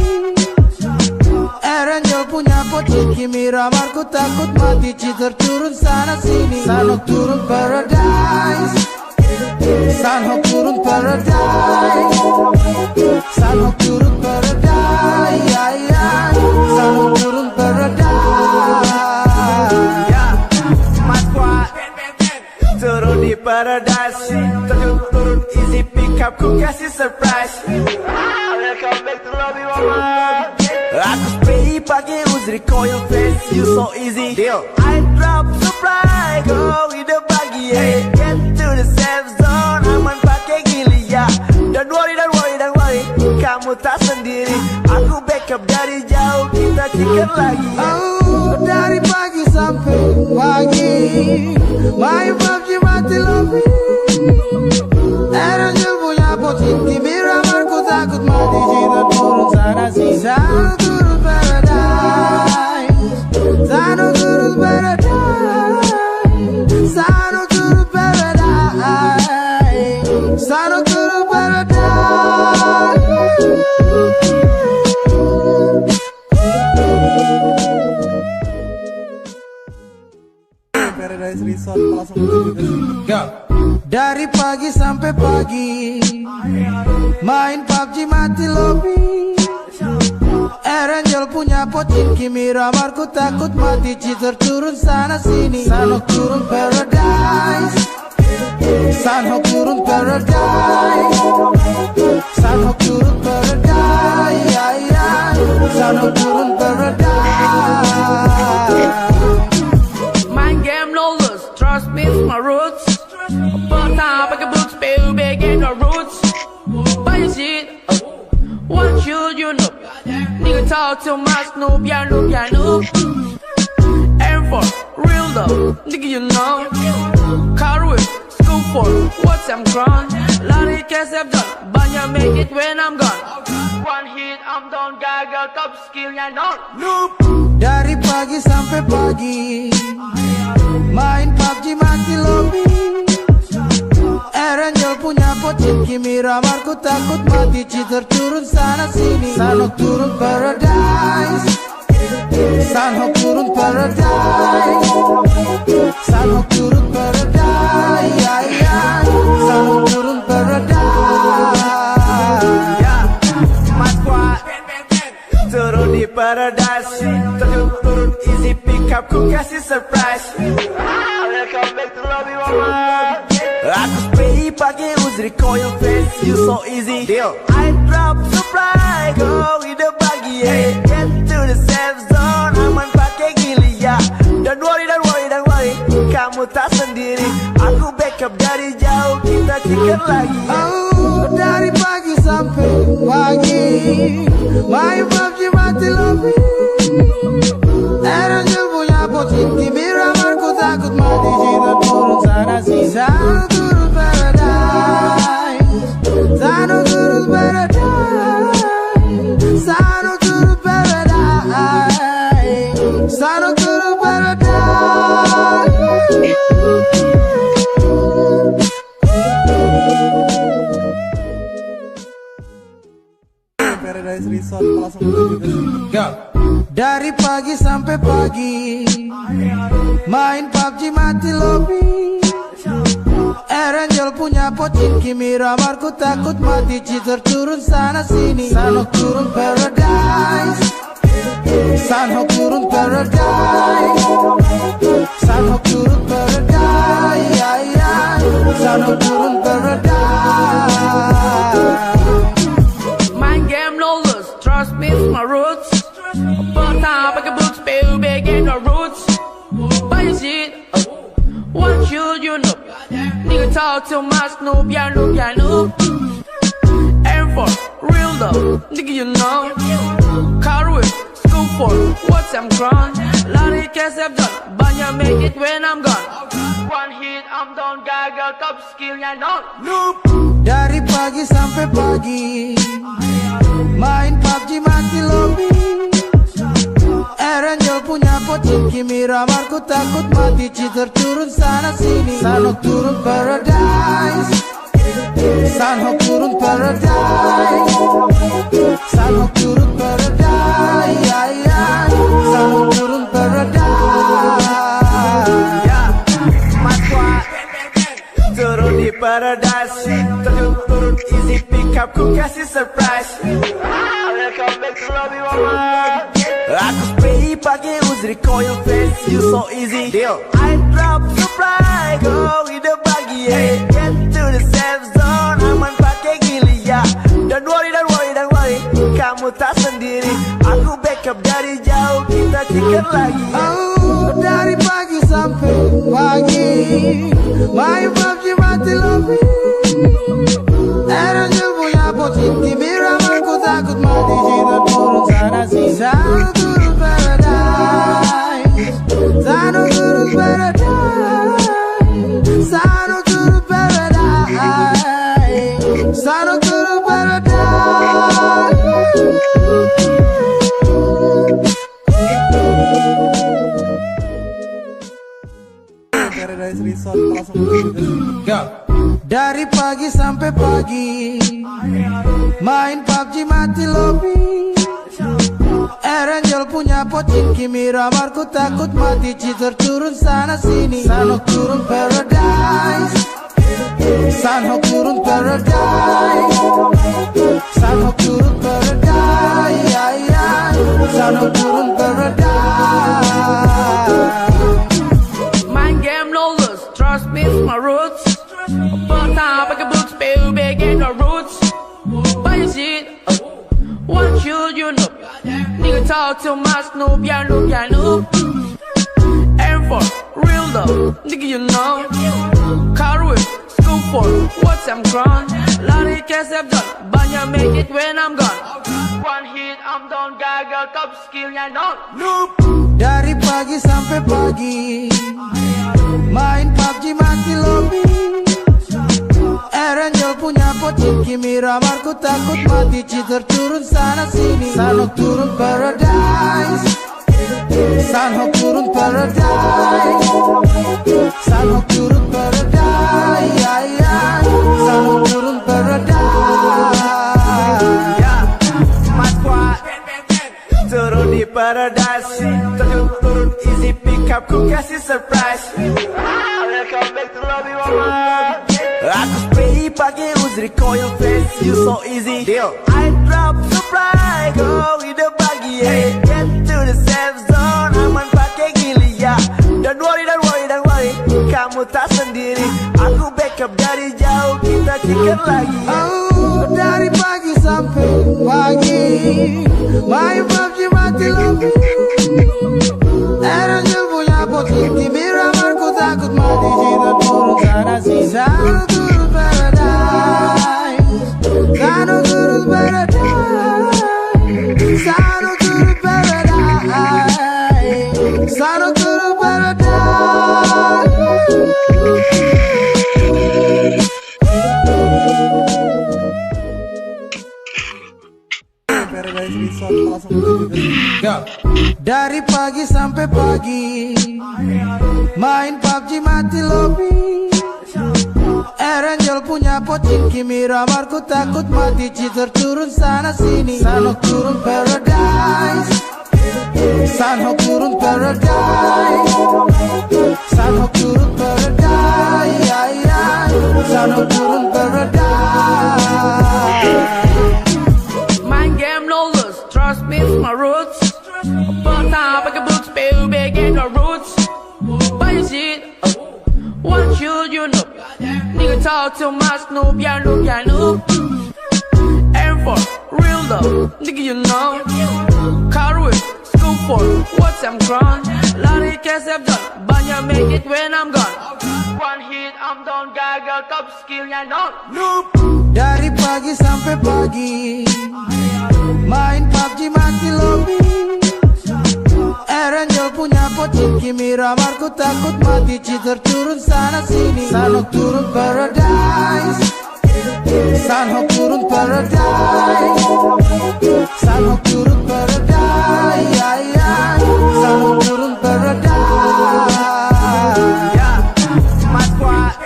Erangel punya pocin, Miramarku takut mati. Cheater turun sana sini, Sanhok turun paradise, Sanhok turun paradise, Sanhok turun paradise, Sanhok turun paradise. Ya, Mas Kuat turun di paradise. Turun easy pick up, ku kasih surprise. Welcome back to lobby mama. Aku spray pakai Uzri coil face, you so easy. Deal. I drop supply, go with the buggy, yeah. Get to the safe zone, aman pakai gili ya. Don't worry, don't worry, don't worry, kamu tak sendiri. Aku backup dari jauh, kita chicken lagi. Oh, dari pagi sampai pagi, main PUBG mati lobby. Erangel punya posisi Miramarku takut mati. Kita turun sana sini, sana turun paradise, sana turun paradise, sana turun paradise, sana turun paradise. Paradise Resort langsung menuju ke situ. Dari pagi sampai pagi, main PUBG mati lobby. Erangel punya pocin, Miramarku takut mati. Cheater turun sana sini, Sanhok turun paradise, Sanhok turun paradise, Sanhok turun paradise, Sanhok turun paradise. Mind game no lose, trust me, it's my roots. But time I can boots, baby, get the roots. Buy your shit, what should you know? Nigga talk too much, noob, yeah, noob, yeah, noob. Aim for real though, nigga, you know. Car with school for what's I'm grown. Lari cash I've done, banyak make it when I'm gone. One hit, I'm done, gagal, top skill, yeah, no. Noob. Dari pagi sampai pagi, main PUBG mati lobby. Erangel punya pocin, Miramarku takut mati. Cheater turun sana sini, Sanhok turun paradise, Sanhok turun paradise, Sanhok turun paradise, Sanhok turun paradise. Ya, Mas Kuat turun di paradise. Turun easy pick up, ku kasih surprise. Welcome back to lobby mama. Aku spray pakai Uzri coil face, you so easy. Deal. I drop supply, go with the buggy, yeah. Get to the safe zone, aman pakai gili ya. Don't worry, don't worry, don't worry, kamu tak sendiri. Aku backup dari jauh, kita chicken lagi. Oh, dari pagi sampai pagi, main PUBG mati lobby. Erangel punya posisi Miramarku takut mati. Kita turun sana sini, sana turun paradise, sana turun paradise. Sana turun paradise. Sana turun paradise. Paradise Resort langsung menuju ke sini. Dari pagi sampai pagi main PUBG mati lobby. Erangel punya pocin, Kimi ramarku takut mati. Cheater turun sana sini. Sanok turun paradise. Sanok turun paradise. Sanok turun paradise. Sanok turun paradise. Main game lawless, trust me, it's my roots. But time I can book spill big in the roots. But you see, what should you know? Nigga talk too much, noob, ya noob, ya noob. Aim for real though, nigga you know. Car with school for what's I'm grown. Lari case I've done, banyak make it when I'm gone. One hit, I'm done, gagal, top skill, ya know. Noob. Dari pagi sampai pagi main PUBG mati lobby. Erangel punya pocin, Kimi ramarku takut mati. Cheater turun sana sini. Sanok turun paradise. Sanok turun paradise. Sanok turun paradise. Sanok turun paradise. Mas Wak turun di paradise. Turun easy pick up, ku kasih surprise. Welcome back to lobby mama. Aku spray pakai Uzri coil face, you so easy. Deal. I drop supply, go with the buggy, yeah. Get to the safe zone, aman pakai gili, ya. Don't worry, don't worry, don't worry, kamu tak sendiri. Aku backup dari jauh, kita chicken lagi. Oh, dari pagi sampai pagi main PUBG mati lobby. Erangel punya pocin, Kimi ramarku takut mati. Cheater turun sana sini. Sana turun paradise. Sana turun paradise. Sana turun paradise. Sana turun paradise. Paradise Resort langsung menuju ke sini. Dari pagi sampai pagi main PUBG mati lobby. Erangel punya pocin, Kimi ramarku takut mati. Cheater turun sana sini. Sanok turun paradise. Sanok turun paradise. Sanok turun paradise. Sanok turun paradise. Main game lawless, trust me, it's my roots. But time I can book spill big in the roots. But you see, what should you know? Nigga talk too much, noob, ya noob, ya noob. Aim for real though, nigga you know. Car with school for what's I'm grown. Lari case I've done, banyak make it when I'm gone. One hit, I'm done, gagal, top skill, ya know. Noob. Dari pagi sampai pagi main PUBG mati lobby. Erangel punya pocin, Kimi ramarku takut mati. Cheater turun sana sini. Sanok turun paradise. Sanok turun paradise. Sanok turun paradise. Sanok turun paradise. Mas Wak turun di paradise. Turun easy pick up, ku kasih surprise. Welcome back to lobby mama. Aku spray pakai Uzri coil face, you so easy. Deal. I drop supply, go with the buggy, yeah. Get to the safe zone, aman pakai gili, ya. Don't worry, don't worry, don't worry, kamu tak sendiri. Aku backup dari jauh, kita chicken lagi. Oh, dari pagi sampai pagi main PUBG mati lobby. Erangel punya pocin, Kimi ramarku takut mati. Cheater turun sana sini. Sana turun paradise. Sana turun paradise. Sana turun paradise. Sana turun paradise. Paradise Resort langsung menuju ke sini. Dari pagi sampai pagi main PUBG mati lobby. Erangel punya pocin, Kimi ramarku takut mati. Cheater turun sana sini. Sanok turun paradise, Sanok turun paradise, Sanok turun paradise, Sanok turun paradise. Mind game no lose, trust me, it's my roots. But time I can book spill big in the roots. But you see, what should you know? Nigga talk too much, noob, yeah, noob, yeah, noob. Aim for real love, nigga, you know. Car with scoop for what's I'm grown. Lari case I've done, banyak make it when I'm gone. One hit, I'm done, gagal, top skill, yeah, no. Noob. Dari pagi sampai pagi main PUBG mati lobby. Erangel punya pocin, Kimi ramarku takut mati. Cheater turun sana sini. Sanok turun paradise, Sanok turun paradise, Sanok turun paradise, Sanok turun paradise. My squad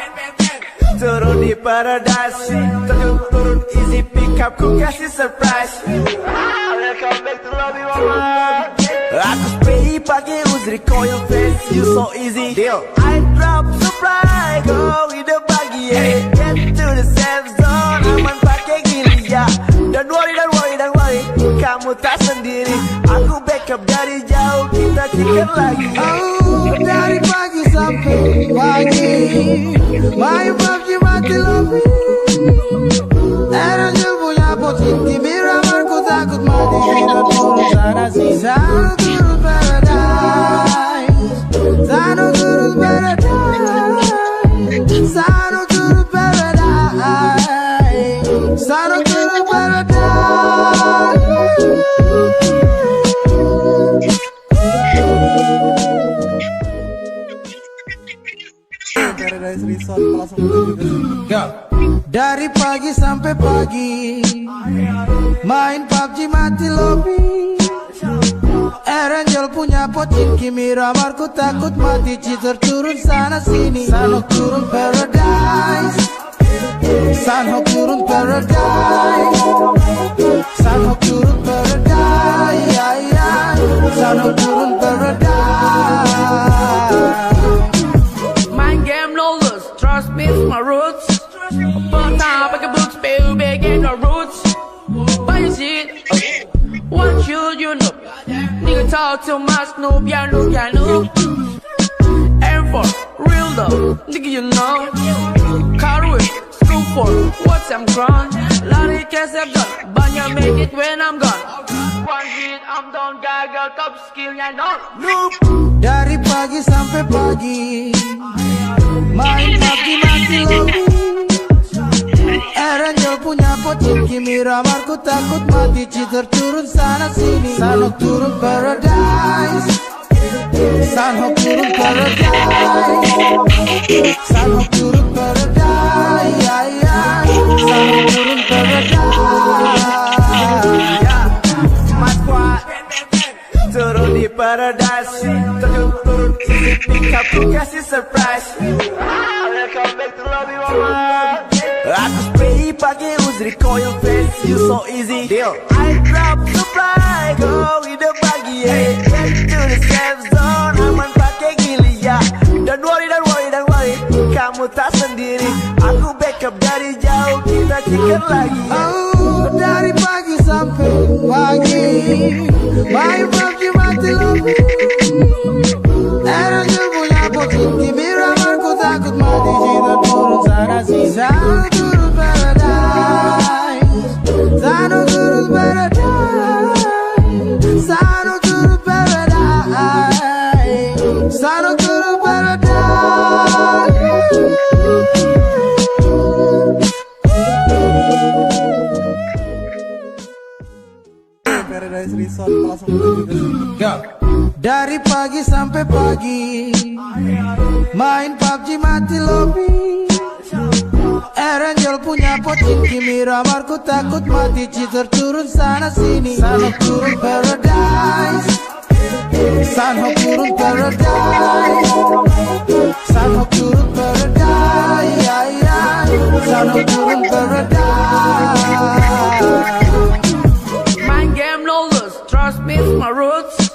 turun di paradise, turun easy pick up, ku kasih surprise. Welcome back to lobby mama. Aku spray pakai Uzri coil face, you so easy deal. I drop supply, go with the buggy, yeah. Get to the safe zone, aman pakai gini ya. Don't worry, don't worry, don't worry, kamu tak sendiri. Aku backup dari jauh, kita chicken lagi. Oh, dari pagi sampai pagi main PUBG mati lobby. Erangel punya pocin, Kimi ramarku takut mati. Cheater turun sana sini. Sanok turun paradise, Sanok turun paradise, Sanok turun paradise, Sanok turun paradise. Paradise Resort langsung menuju ke sini. Dari pagi sampai pagi main PUBG mati lobby. Erangel punya pocin, Kimi ramarku takut mati. Cheater turun sana sini. Sanok turun paradise, Sanok turun paradise, Sanok turun paradise, Sanok turun paradise. Mind game no lose, trust me, it's my roots. But time I can book spill big in the roots. But you see, what should you know? Nigga talk too much, noob, yeah, noob, yeah, noob. Aim for real love, nigga, you know. Car with scoop for what's I'm grown. Lari case I've done, banyak make it when I'm gone. One hit, I'm done, gagal, top skill, yeah, no. Noob. Dari pagi sampai pagi main PUBG mati lobby. Erangel punya pocin, Kimi ramarku takut mati. Cheater turun sana sini. Sanok turun paradise, Sanok turun paradise, Sanok turun paradise, Sanok turun paradise. My squad turun di paradise, turun easy pick up, ku kasih surprise. Welcome back to lobby mama. Aku spray pakai Uzri coil face, you so easy deal. I drop supply, go with the buggy, yeah. Get to the safe zone, aman pakai gili ya. Don't worry, don't worry, don't worry, kamu tak sendiri. Aku backup dari jauh, kita chicken lagi. Oh, dari pagi sampai pagi main PUBG mati lobby. Erangel punya pocin, Kimi ramarku takut mati. Cheater turun sana sini. Sanok turun paradise, Sanok turun paradise, Sanok turun paradise, Sanok turun paradise. Paradise Resort langsung menuju ke sini. Dari pagi sampai pagi main PUBG mati lobby. Erangel punya pocin, Kimi ramarku takut mati, cheater turun sana sini. Sanok turun paradise, Sanok turun paradise, Sanok turun paradise, Sanok turun paradise. Mind game no loss, trust me, it's my roots.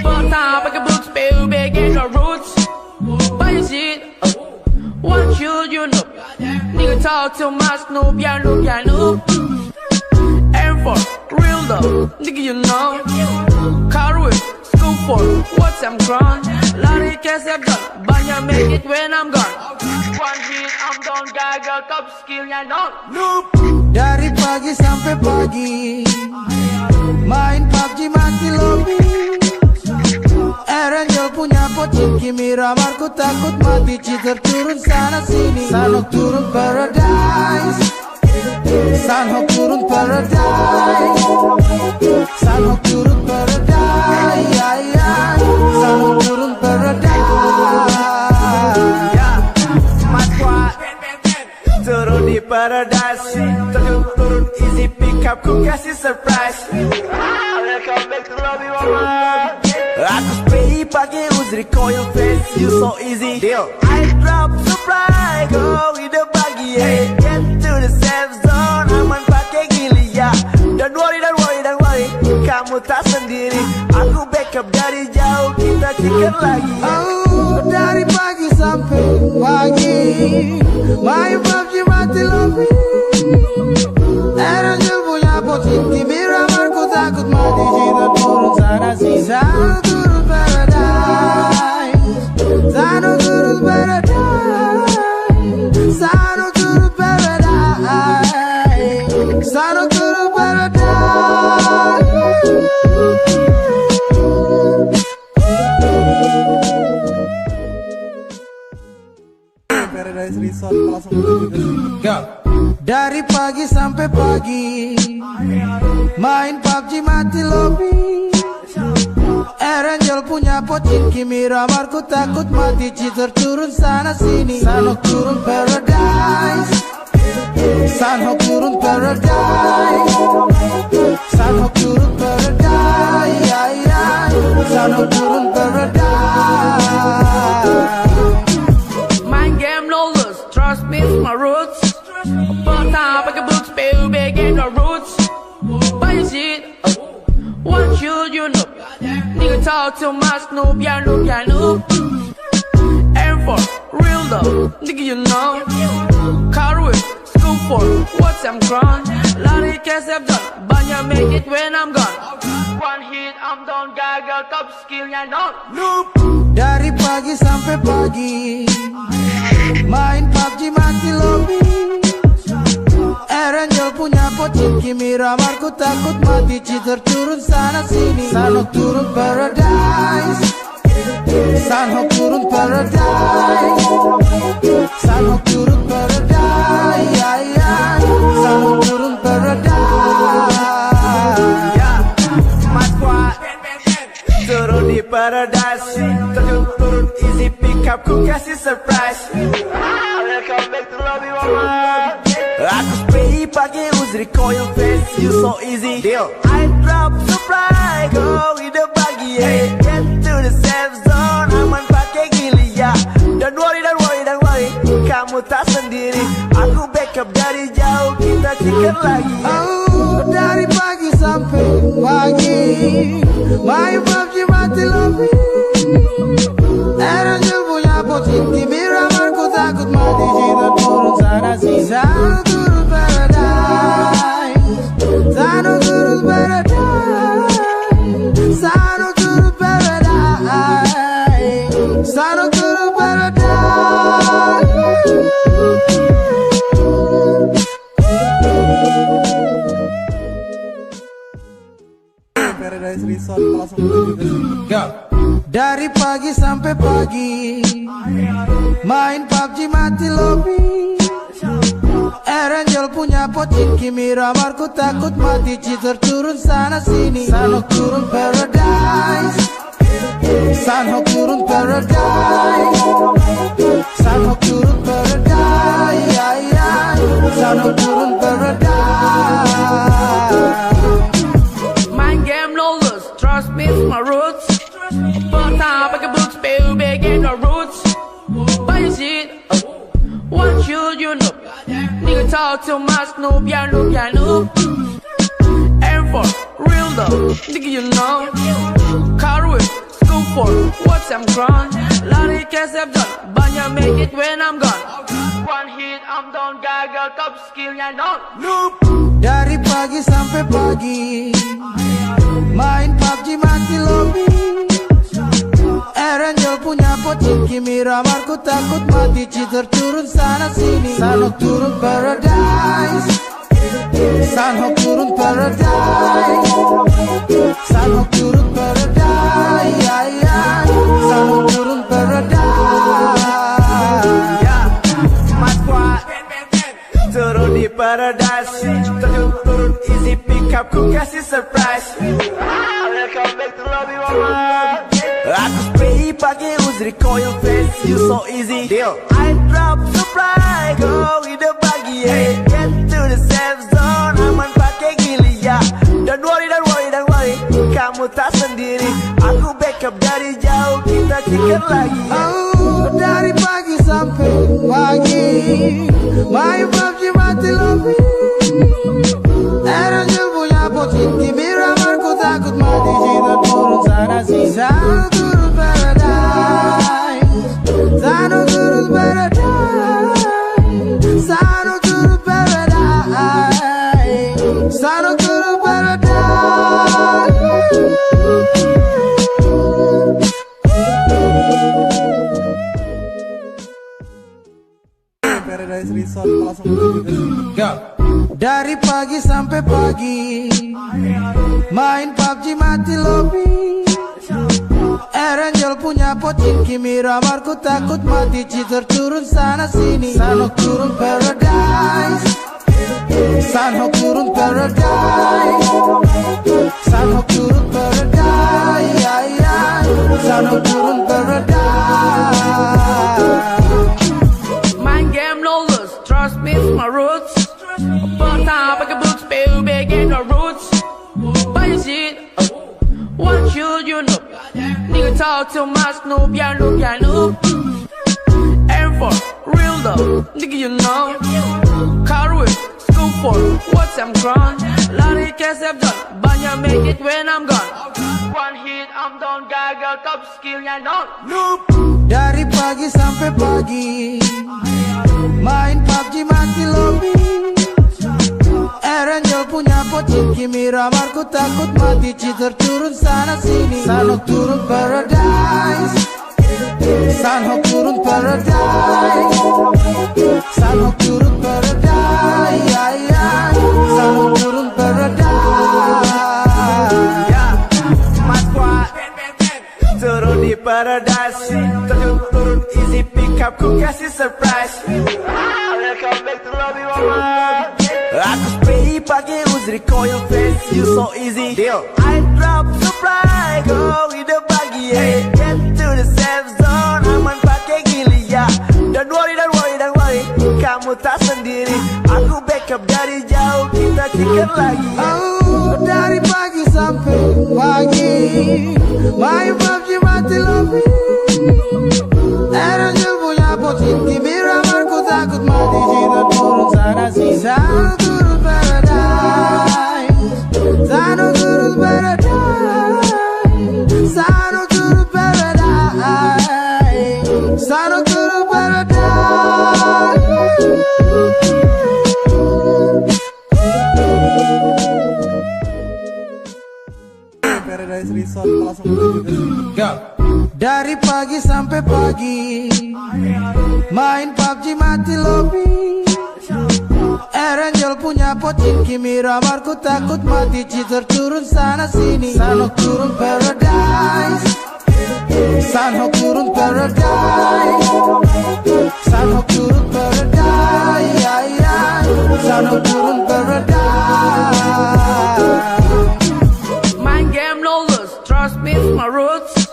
But time I can book spill big in the roots. Buy your shit, what should you know? Nigga talk too much, noob, yeah, noob, yeah, noob. Aim for real though, nigga you know. Car with school for what's I'm grown. Lari cash I've done, banyak make it when I'm gone. One hit I'm done, gagal top skill nya don't. Noob. Dari pagi sampai pagi main PUBG mati lobby. Erangel punya pocin, Kimi ramarku takut mati, cheater turun sana sini. Sanok turun paradise, Sanok turun paradise, Sanok turun paradise, Sanok turun paradise. Mas Squad turun di paradise, turun easy pick up, ku kasih surprise. Welcome back to lobby mama. Aku spray pakai Uzri coil face, you so easy. Deal. I drop supply, go with the buggy, yeah. Get to the safe zone, aman pakai gili ya. Don't worry, don't worry, don't worry, kamu tak sendiri. Aku backup dari jauh, kita chicken lagi. Oh, dari pagi sampai pagi main PUBG mati lobby. Erangel punya pocin, Kimi ramarku takut mati, cheater turun sana sini. Sanok turun paradise, Sanok turun paradise, Sanok turun paradise, Sanok turun paradise. Paradise Resort langsung juga sih. Dari pagi sampai pagi main PUBG mati lobby. Erangel punya pocin, Kimi ramarku takut mati, cheater turun sana sini. Sanok turun paradise, Sanok turun paradise, Sanok turun paradise, Sanok turun paradise. Mind game no loss, trust me, it's my roots. But time I can book spill big in the roots. Buy your shit, what should you know? Nigga talk too much, noob, yeah, noob, yeah, noob. Aim for real though, nigga you know. Car with school for what's I'm grown. Lari cash I've done, banyak make it when I'm gone. One hit I'm done, gagal top skill nya don't. Noob. Dari pagi sampai pagi main PUBG mati lobby. Erangel punya pocin, Kimi ramarku takut mati, cheater turun sana sini. Sanok turun paradise, Sanok turun paradise, Sanok turun paradise, Sanok turun paradise. Mas Squad turun di paradise, turun easy pick up, ku kasih surprise. Welcome back to lobby mama. Aku spray pakai Uzri coil face, you so easy. Deal. I drop supply, go with the buggy, yeah. Get to the safe zone, aman pakai gili ya. Don't worry, don't worry, don't worry, kamu tak sendiri. Aku backup dari jauh, kita chicken lagi. Oh, dari pagi sampai pagi main PUBG mati lobby. Erangel punya pocin, Kimi ramarku takut mati, cheater turun sana sini. Sanok turun paradise, Sanok turun paradise, Sanok turun paradise, Sanok turun paradise. Paradise Resort langsung juga sih. Dari pagi sampai pagi main PUBG mati lobby. Erangel punya pocin, Kimi ramarku takut mati, cheater turun sana sini. Sanok turun paradise, Sanok turun paradise, Sanok turun paradise, Sana turun paradise. Mind game lawless, trust me, it's my roots. But time I can books, baby, begin the roots. But you see, what should you know? Nigga talk too much, noob, ya noob, ya noob. Air Force, real love, nigga you know. Car with, school for, what's I'm grown. Lari cash I've done, banyak make it when I'm gone. One hit, I'm done, gagal, top skillnya done. Noob. Dari pagi sampai pagi main PUBG mati lobby. Erangel punya pocin, Kimi ramarku takut mati. Cheater turun sana sini, Sanok turun paradise. Sanok turun paradise. Sanok turun paradise. Sanok turun paradise. Yeah, my squad turun di paradise. Turun easy pick up, ku kasih surprise. Welcome back to lobby mama. Aku spray pakai Uzi coil face, you so easy. Deal. I drop supply, go with the buggy, yeah. Get to the safe zone, aman pakai gili, ya. Don't worry, don't worry, don't worry, kamu tak sendiri. Aku backup dari jauh, kita chicken lagi. Oh, dari pagi sampai pagi main PUBG mati lobby. Erangel punya pocin, Kimi ramarku takut mati. Cheater turun sana sini, Sanok turun paradise. Sanok turun paradise. Sanok turun paradise. Sanok turun paradise. Paradise Resort langsung menuju ke sini. Dari pagi sampai pagi main PUBG mati lobby. Erangel punya pocin, Kimi ramarku takut mati. Cheater turun sana sini, Sanok turun paradise. Sanok turun paradise. Sanok turun paradise. Sanok turun paradise. Mind game lawless, trust me, it's my roots. But time I can books, baby, begin the roots. But you see, what should you know? Nigga talk too much, noob, ya noob, ya noob. Air Force, real love, nigga you know. Car with, school for, what's I'm grown. Lari cash I've done, banyak make it when I'm gone. One hit, I'm done, gagal, top skillnya done. Noob. Dari pagi sampai pagi main PUBG mati lobby. Erangel punya pocin, Kimi ramarku takut mati. Cheater turun sana sini, Sanok turun paradise. Sanok turun paradise. Sanok turun paradise. Sanok turun paradise. Yeah, my squad turun di paradise. Turun easy pick up, ku kasih surprise. Welcome back to lobby mama. Aku spray pakai Uzi coil face, you so easy. Deal. I drop supply, go with the buggy, yeah. Get to the safe zone, aman pakai gili, ya. Don't worry, don't worry, don't worry, kamu tak sendiri. Aku backup dari jauh, kita chicken lagi. Oh, dari pagi sampai pagi main PUBG mati lobby. Erangel punya pocin, Kimi ramarku takut mati. Cheater turun sana sini, Sanok turun paradise. Sanok turun paradise. Sanok turun paradise. Sanok turun paradise. Paradise Resort langsung menuju ke sini. Dari pagi sampai pagi main PUBG mati lobby. Erangel punya pocin, Kimi ramarku takut mati. Cheater turun sana sini, Sanok turun paradise. Sanok turun paradise. Sanok turun paradise. Sanok turun paradise. Mind game lawless, trust me, it's my roots.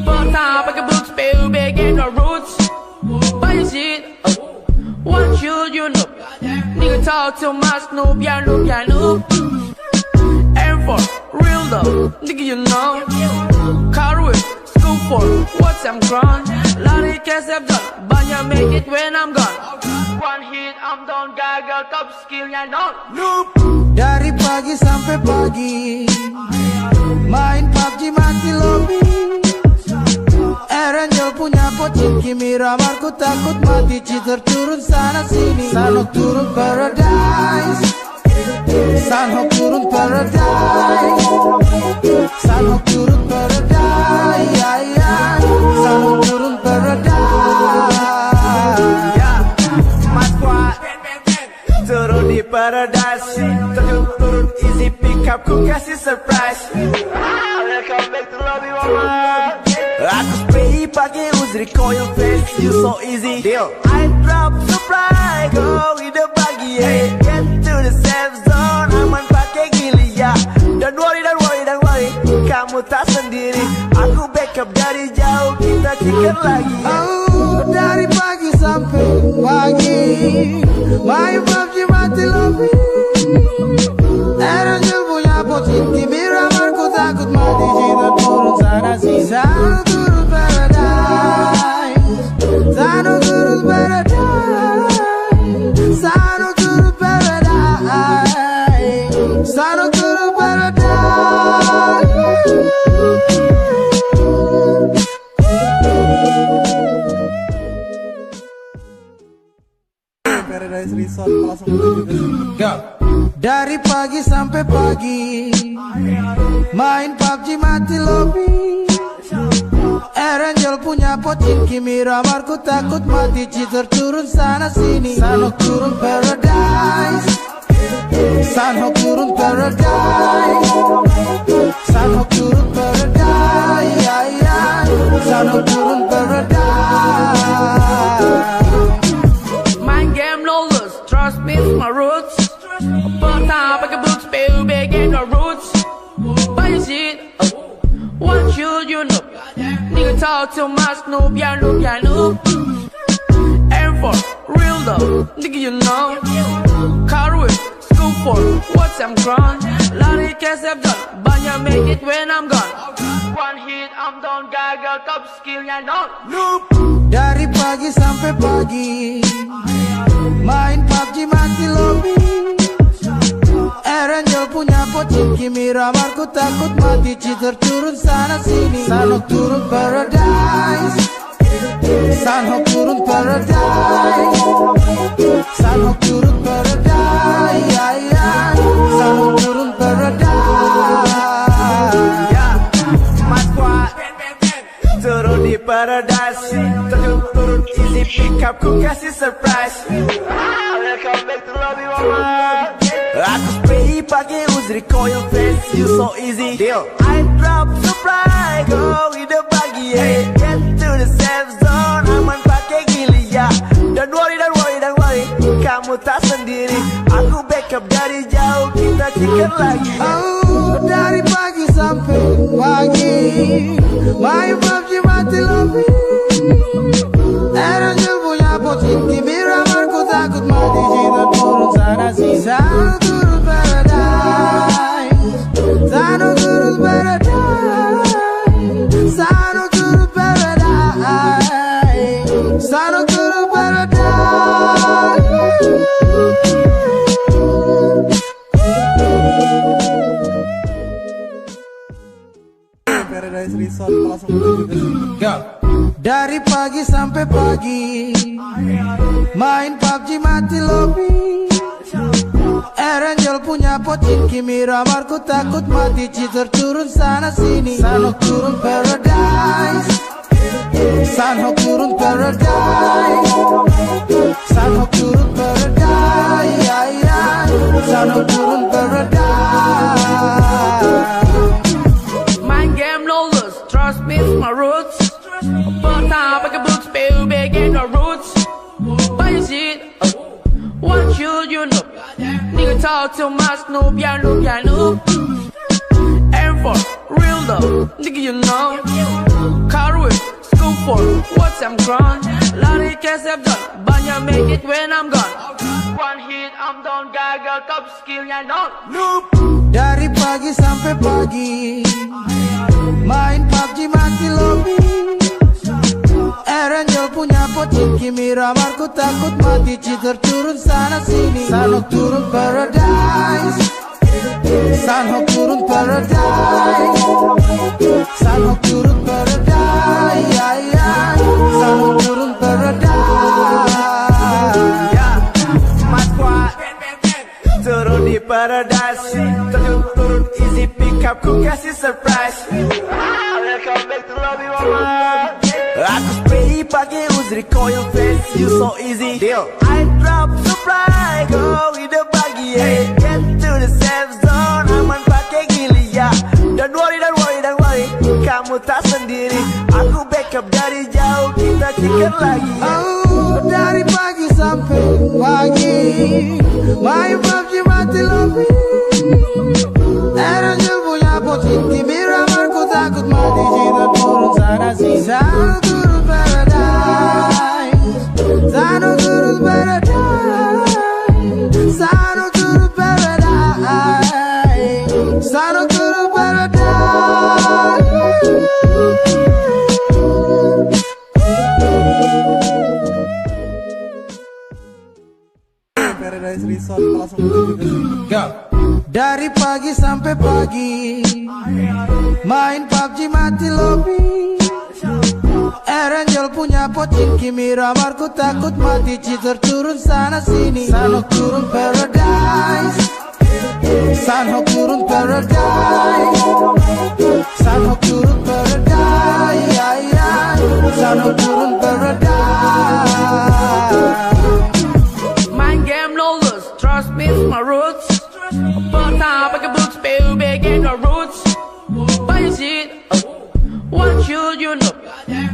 But time I can books, baby, begin the roots. But you see, what should you know? Nigga talk too much, noob, yeah, noob, yeah, noob. Aim for real though, nigga, you know. Car with school for what's I'm grown. Lari kesep done, banyak make it when I'm gone. One hit, I'm done, gagal, top skillnya non. Noob. Dari pagi sampai pagi main PUBG mati lobby. Erangel punya pocin, Kimi ramarku takut mati. Cheater turun sana sini, Sanok turun paradise. Sanok turun paradise. Sanok turun paradise. Sanok turun paradise. Ya, Mas Squad turun di paradise. Turun easy pick up, ku kasih surprise. Welcome back to lobby mama. Aku spray pakai Uzri coil face, you so easy deal. I drop supply, go with the buggy, yeah. Get to the safe zone, aman pakai gili ya. Don't worry, don't worry, don't worry, kamu tak sendiri. Aku backup dari jauh, kita chicken lagi. Oh, dari pagi sampai pagi main PUBG mati lobby. Erangel punya pocin, Kimi ramarku takut mati. Cheater turun sana sini, Sanok turun paradise. Sanok turun paradise. Sanok turun paradise. Sanok turun paradise. Paradise Resort langsung menuju ke sini. Dari pagi sampai pagi main PUBG mati lobby. Erangel punya pocin, Kimi ramarku takut mati. Cheater turun sana sini, Sanok turun paradise. Sanok turun paradise. Sanok turun paradise. Sanok turun paradise. Main game no lose, trust me, it's my roots. But time I can boots, baby, big in the roots. Buy your shit, what should you know? Nigga talk too much, noob, yeah, noob, yeah, noob. Aim for real though, nigga, you know. Car with school for what's I'm grown. Lari kesep done, banyak make it when I'm gone. One hit, I'm done, gagal, top skillnya non. Noob. Dari pagi sampai pagi main PUBG mati lobby. Erangel punya pocin, Kimi ramarku takut mati. Cheater turun sana sini, Sanok turun paradise. Sanok turun paradise. Sanok turun paradise. Sanok turun paradise. Ya, Mas Squad turun di paradise. Turun easy pick up, ku kasih surprise. Welcome back to lobby mama. Aku spray pakai Uzri coil face, you so easy deal. I drop supply, go with the buggy, yeah. Get to the safe zone, aman pakai gili ya. Don't worry, don't worry, don't worry, kamu tak sendiri. Aku backup dari jauh, kita chicken lagi. Oh, dari pagi sampai pagi main PUBG mati lobby. Erangel punya pocin, Kimi ramarku takut mati. Cheater turun sana sini, Sanok turun paradise. Sanok turun paradise. Sanok turun paradise. Sanok turun paradise. Paradise Resort langsung menuju ke sini. Dari pagi sampai pagi main PUBG mati lobby. Erangel punya pocin, Kimi ramarku takut mati. Cheater turun sana sini, Sanok turun paradise. Sanok turun paradise. Sanok turun paradise. Sanok turun paradise. Main game no lose, trust me, it's my roots. But time I can boots, baby, big in the roots. Buy your shit, what should you know? Nigga talk too much, noob, yeah, noob, yeah, noob. Aim for real though, nigga, you know. Car with school for what's I'm grown. Lari kesep done, banyak make it when I'm gone. One hit I'm done, gagal top skillnya non. Dari pagi sampai pagi main PUBG mati lobby. Erangel punya pocin, Kimi ramarku takut mati. Cheater turun sana sini, Sanhok turun paradise. Sanhok turun paradise. Sanhok turun paradise. Sanhok turun paradise. Mas Squad turun di paradise. Turun easy pick up, ku kasih surprise. Welcome back to lobby mama. Aku spray pakai Uzri coil face, you so easy deal. I drop supply, go with the buggy, yeah. Get to the safe zone, aman pakai gili ya. Don't worry, kamu tak sendiri. Aku backup dari jauh, kita chicken lagi. Oh, dari pagi sampai pagi main PUBG mati lobby. Erangel punya pocin, Kimi ramarku takut mati. Cheater turun sana sini, Sanhok turun paradise. Sanhok turun paradise. Sanhok turun paradise. Sanhok turun paradise. Paradise Resort langsung menuju ke sini. Dari pagi sampai pagi main PUBG mati lobby. Erangel punya pocin, Kimi ramarku takut mati. Cheater turun sana sini, Sanhok turun paradise. Sanhok turun paradise. Sanhok turun paradise. Sanhok turun paradise. Main game lawless, trust me, it's my roots. But time I can boots, baby, get the roots. Buy your shit, what should you know?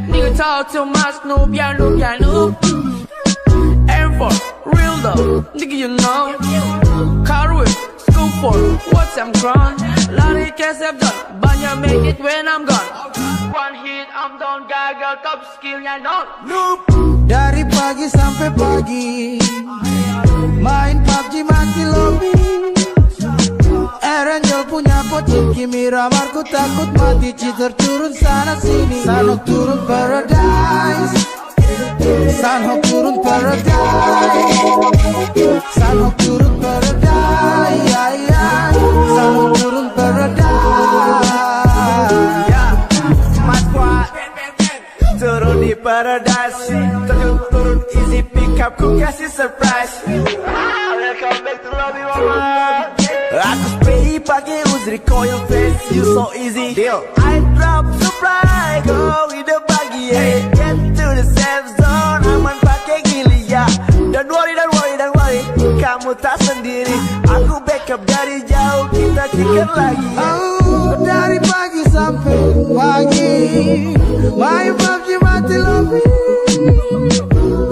Nigga talk too much, noob, yeah, noob, yeah, noob. Aim for real though, nigga, you know. Car with school for what's I'm grown. Lari cash I've done, banyak make it when I'm gone. One hit I'm done, gagal top skillnya non. Dari pagi sampai pagi main PUBG mati lobby. Erangel punya pocin, Kimi ramarku takut mati. Cheater turun sana sini, Sanhok turun paradise. Sanhok turun paradise. Sanhok turun paradise. Sanhok turun paradise. Mas Squad turun di paradise. Turun easy pick up, ku kasih surprise. Welcome back to lobby mama. Aku spray pakai Uzri coil face, you so easy deal. I drop supply, go with the buggy, yeah. Get to the safe zone, aman pakai gili ya. Don't worry, kamu tak sendiri. Aku backup dari jauh, kita chicken lagi. Oh, dari pagi sampai pagi main PUBG mati lobby.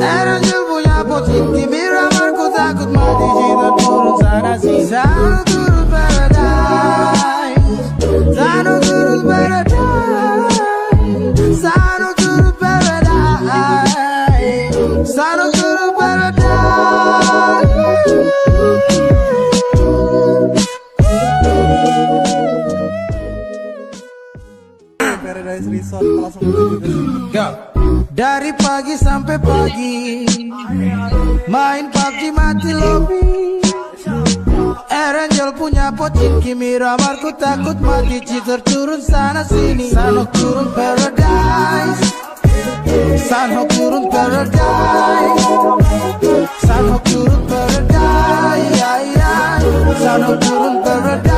Erangel punya pocin, Kimi ramarku takut mati. Cheater turun sana sini, Sanhok turun paradise. Sanhok turun paradise. Sanhok turun paradise. Sanhok turun paradise. Paradise Resort langsung menuju ke sini. Dari pagi sampai pagi main PUBG mati lobby. Erangel punya pocin, Kimi ramarku takut mati. Cheater turun sana sini, Sanhok turun paradise. Sanhok turun paradise. Sanhok turun paradise. Sanhok turun paradise.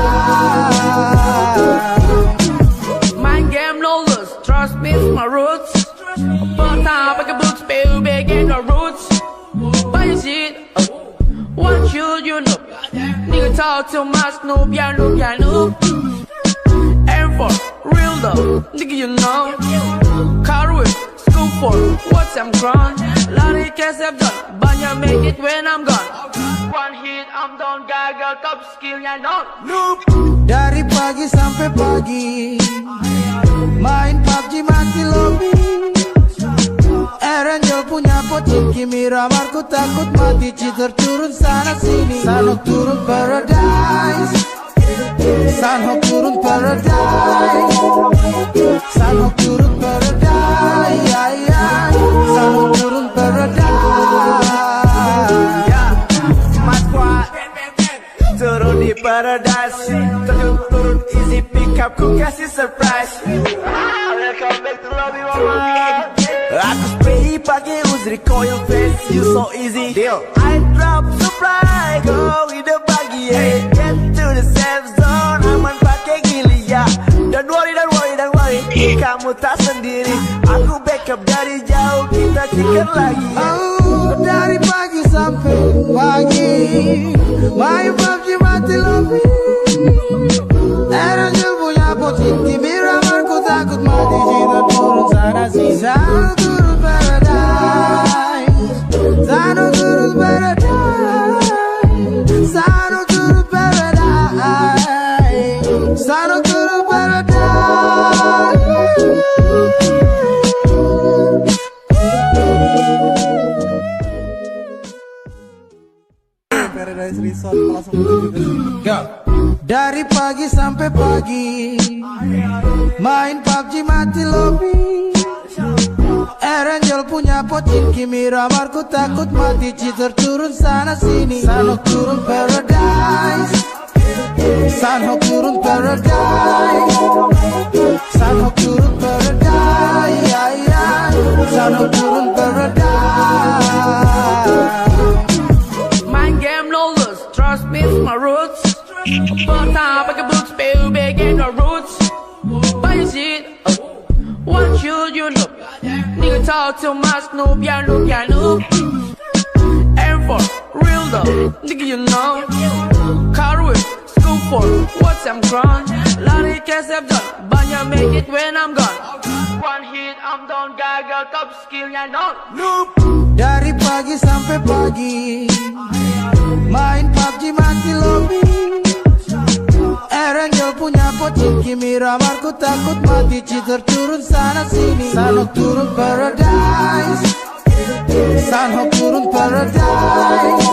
Main game lawless, trust me, it's my roots. But time I can boots, baby, get the roots. Buy your shit, what should you know? Nigga talk too much, noob, yeah, noob, yeah, noob. Aim for real though, nigga, you know. Car with school for what's I'm grown. Lari cash I've done, banyak make it when I'm gone. One hit I'm done, gagal top skillnya non. Dari pagi sampai pagi main PUBG mati lobby. Erangel punya pocin, Kimi ramarku takut mati, cheater turun sana sini. Sanok turun paradise, Sanok turun paradise, Sanok turun paradise, Sanok turun paradise. Mas Squad turun di paradise, turun easy pick up, ku kasih surprise. Welcome back to lobby mama. Aku spray pakai Uzri coil face, you so easy. Deal. I drop supply, go with the buggy, yeah. Get to the safe zone, aman pakai gili ya. Don't worry, kamu tak sendiri. Aku backup dari jauh, kita chicken lagi. Oh, dari pagi sampai pagi, main PUBG mati lobby. Erangel punya pocin, Kimi ramarku takut mati, cheater turun sana sini. Sanok turun paradise, Sanok turun paradise, Sanok turun paradise, Sanok turun paradise. Paradise Resort langsung menuju ke sini. Dari pagi sampai pagi, main PUBG mati lobby. Erangel punya pocin, Kimi ramarku takut mati, cheater turun sana sini. Sanok turun paradise, Sanok turun paradise, Sanok turun paradise, Sanok turun paradise. Mind game no lose, trust me, it's my roots. But time I can boots, baby, get the roots. Buy your shit, what should you know? Nigga talk too much, noob, yeah, noob, yeah, noob. Aim for real though, nigga, you know. Car with school for what's I'm crying. Lari cash I've done, banyak make it when I'm gone. One hit, I'm done, gagal, top skill, yeah, no. Noob. Dari pagi sampai pagi, main PUBG mati lobby. Erangel punya pocin, Kimi ramarku takut mati, cheater turun sana sini. Sanok turun paradise, Sanok turun paradise,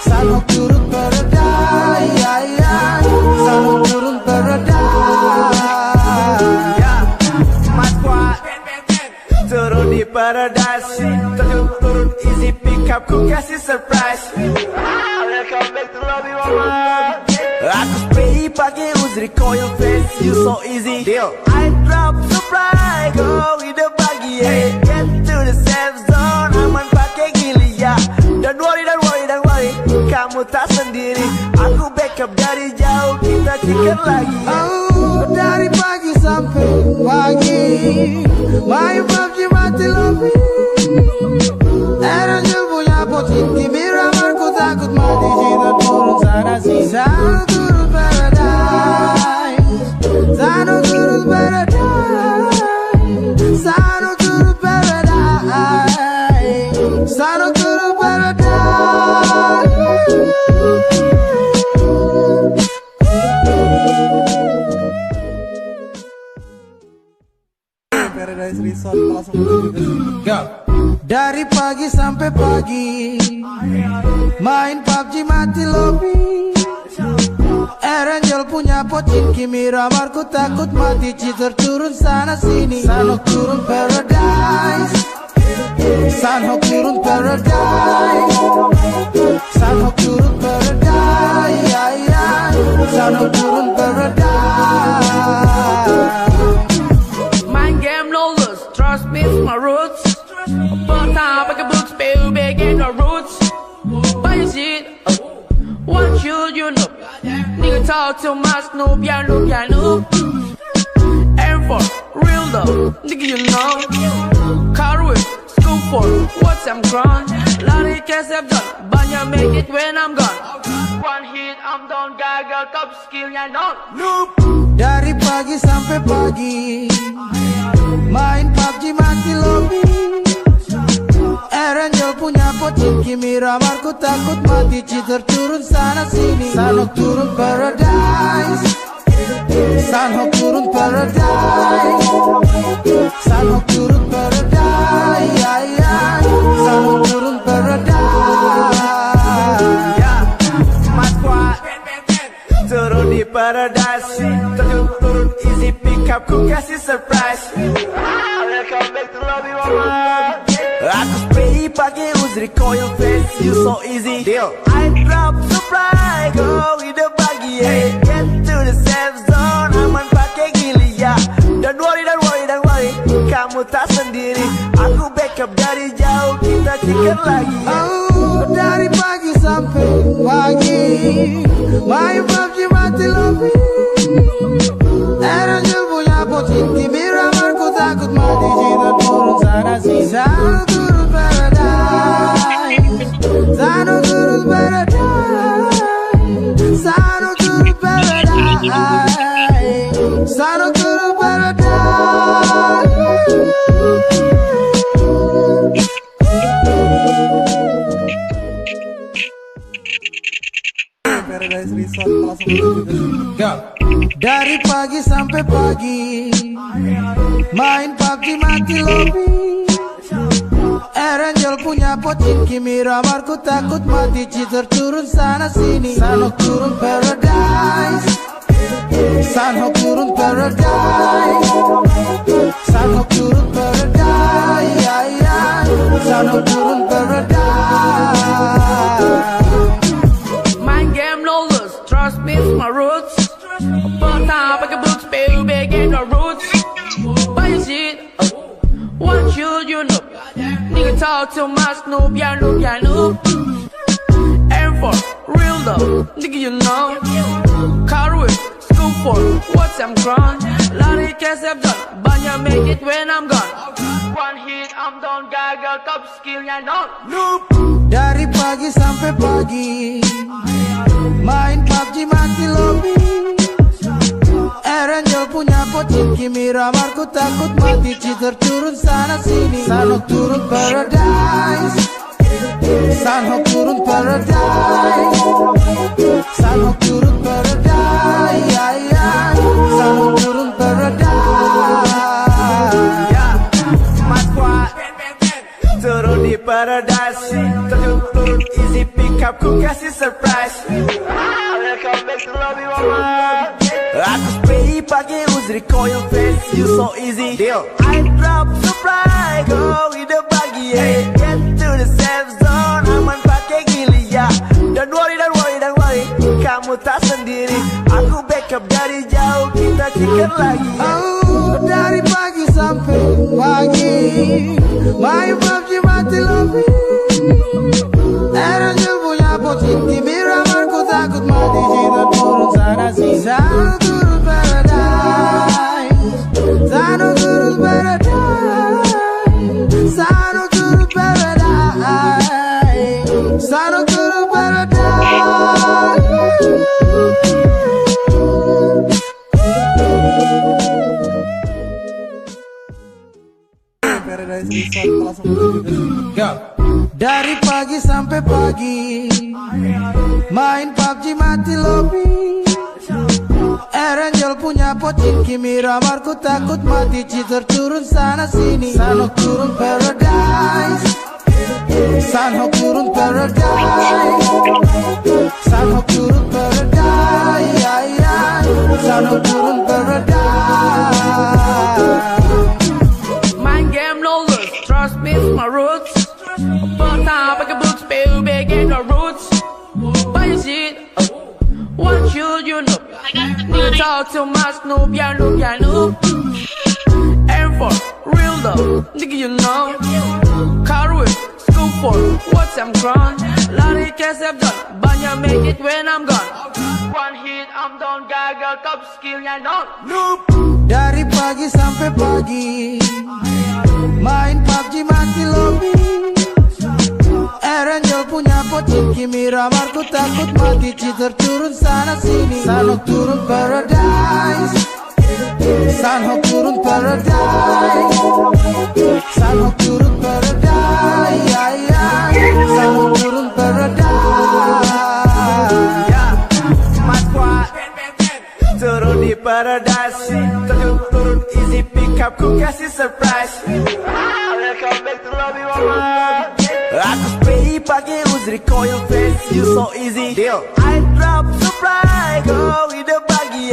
Sanok turun paradise, Sanok turun paradise. Mas Squad turun di paradise, turun easy pick up, ku kasih surprise. Welcome back to lobby mama. Aku spray pakai Uzri coil face, you so easy. Deal. I drop supply, go with the buggy, yeah. Get to the safe zone, aman pakai gili ya. Don't worry, kamu tak sendiri. Aku backup dari jauh, kita chicken lagi. Oh, dari pagi sampai pagi, main PUBG mati lobby. Erangel punya pocin, Kimi ramarku takut mati, cheater turun sana sini. Sanok turun paradise, Sanok turun paradise, Sanok turun paradise, Sanok turun paradise. Paradise Resort langsung menuju ke sini. Dari pagi sampai pagi, main PUBG mati lobby. Erangel punya pocin, Kimi ramarku takut mati, cheater turun sana sini. Sanok turun paradise, Sanok turun paradise, Sanok turun paradise, Sanok turun paradise. Mind game no lose, trust me, it's my roots. But time I can boots, baby, get the roots. Buy your shit, what should you know? Nigga talk too much, noob, yeah, noob, yeah, noob. Aim for real though, nigga, you know. Car with school for what's I'm crying. Lari cash I've done, banyak make it when I'm gone. One hit, I'm done, gagal, top skill, yeah, no. Noob. Dari pagi sampai pagi, main PUBG mati lobby. Erangel punya pocin, Kimi ramarku takut mati, cheater turun sana sini. Sanok turun paradise, Sanok turun paradise, Sanok turun paradise, Sanok paradise. Terjun turun easy pick up, ku kasih surprise. Welcome back to lobby mama. Aku spray pakai Uzri coil face, you so easy. Deal. I drop supply, go with the buggy, yeah. Get to the safe zone, aman pakai gili ya. Don't worry, don't worry, don't worry, kamu tak sendiri. Aku backup dari jauh, kita chicken lagi. Oh, dari pagi sampai pagi, main PUBG mati lobby. Erangel punya pocin, Miramar ku takut mati. Kita turun sana sih, sana turun paradise. Sana turun paradise. Sana turun paradise. Sana turun paradise. Paradise Resort langsung juga. Dari pagi sampai pagi, main PUBG mati lobby. Erangel punya pocin, Miramar ku takut mati. Cheater turun sana sini, Sanok turun paradise. Sanok turun paradise. Sanok turun paradise, ya, ya. Sanok turun paradise. Mind game lawless, trust me, it's my roots. First time I can boots, baby, get the roots. Buy your shit, what should you know? Nigga talk too much, noob, yeah, noob, yeah, noob. Aim for real though, nigga, you know. Car with school for what's I'm grown. Lari cash I've done, banyak make it when I'm gone. One hit, I'm done, gagal, top skill, yeah, no. Noob. Dari pagi sampai pagi, main PUBG mati lobby. Erangel punya pocin, Miramar ku takut mati. Cheater turun sana sini, Sanok turun paradise. Sanok turun paradise. Sanok turun paradise, ya, ya. Sanok turun paradise. My squad turun di paradise. Terjun turun easy pick up, ku kasih surprise. Welcome back to lobby mama. Aku spray pakai Uzri coil face, you so easy. Deal. I drop supply, go with the buggy, yeah. Get to the safe zone, aman pakai gili ya. Don't worry, don't worry, don't worry, kamu tak sendiri. Aku backup dari jauh, kita chicken lagi. Oh, dari pagi sampai pagi, main PUBG mati lobby. Erangel punya pocin, Miramar ku takut mati. Kita turun sana sih, sana turun paradise. Sana turun paradise. Sana turun paradise. Sana turun paradise. Paradise Resort langsung juga. Dari pagi sampai pagi, main PUBG mati lobby. Erangel punya pocin, Miramar ku takut mati. Cheater turun sana sini, Sanok turun paradise. Sanok turun paradise. Sanok turun paradise, ya, ya. Sanok turun paradise. Mind game lawless, trust me, it's my roots. First time I can boots, baby, get the roots. Buy your shit, what should you know? Nigga talk too much, noob, yeah, noob, yeah, noob. Aim for real though, nigga, you know. Car with school for what's I'm grown. Lari cash I've done, banyak make it when I'm gone. One hit, I'm done, gagal, top skill, yeah, no. Noob. Dari pagi sampai pagi, main PUBG mati lobby. Erangel punya pocin, Miramar ku takut mati. Cheater turun sana sini, Sanok turun paradise. Sanok turun paradise. Sanok turun paradise, ya, ya. Sanok turun paradise. My squad turun di paradise. Terjun turun easy pick up, ku kasih surprise. Welcome back to lobby mama. Aku spray pakai Uzri coil face, you so easy. Deal. I drop supply, go with the buggy,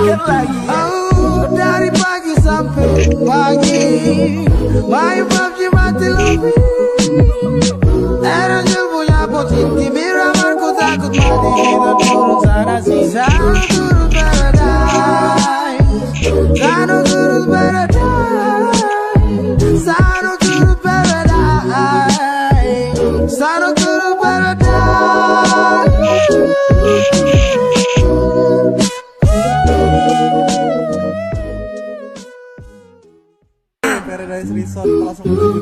makan lagi. Oh, dari pagi sampai pagi main PUBG mati lobby. Erangel punya pocin di Miramarku takut mati. Kita turun sana sih. Sano turun paradise. Sano turun paradise. Sano turun paradise. Sano turun paradise. Paradise Resort langsung menuju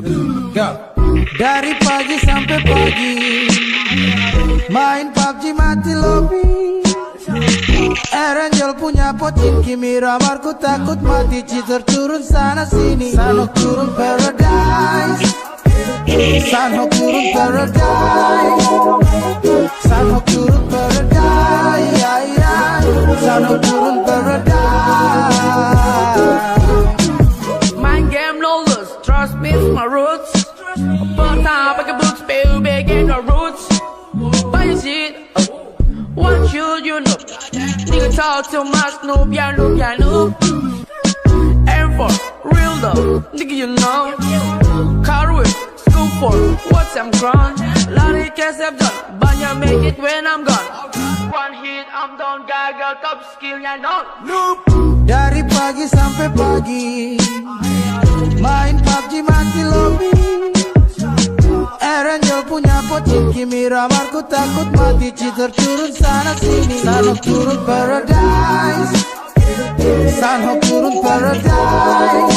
ke sini. Dari pagi sampai pagi main PUBG mati lobby. Erangel punya pocin Miramarku takut mati. Cheater turun sana sini. Sano turun paradise. Sano turun paradise. Sano turun paradise. Sano turun paradise. Mind game no lose, trust me, it's my roots. But now I can boots, baby, get the roots. Buy your shit, what should you know? Nigga talk too much, noob, yeah, noob, yeah, noob. Aim for, real though, nigga you know. Car with, school for, what's I'm grown. Lari cash I've done, banyak make it when I'm gone. One hit, I'm done, gagal, top skill, yeah, no. Noob. Dari pagi sampai pagi main PUBG mati lobby. Erangel punya pocin Miramarku takut mati. Cheater turun sana sini. Sano turun paradise. Sano turun paradise.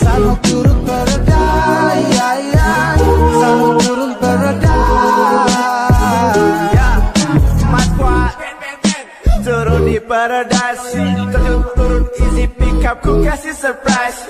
Sano turun paradise. Sano turun paradise. My squad turun di paradise. Turun easy pick up, ku kasih surprise.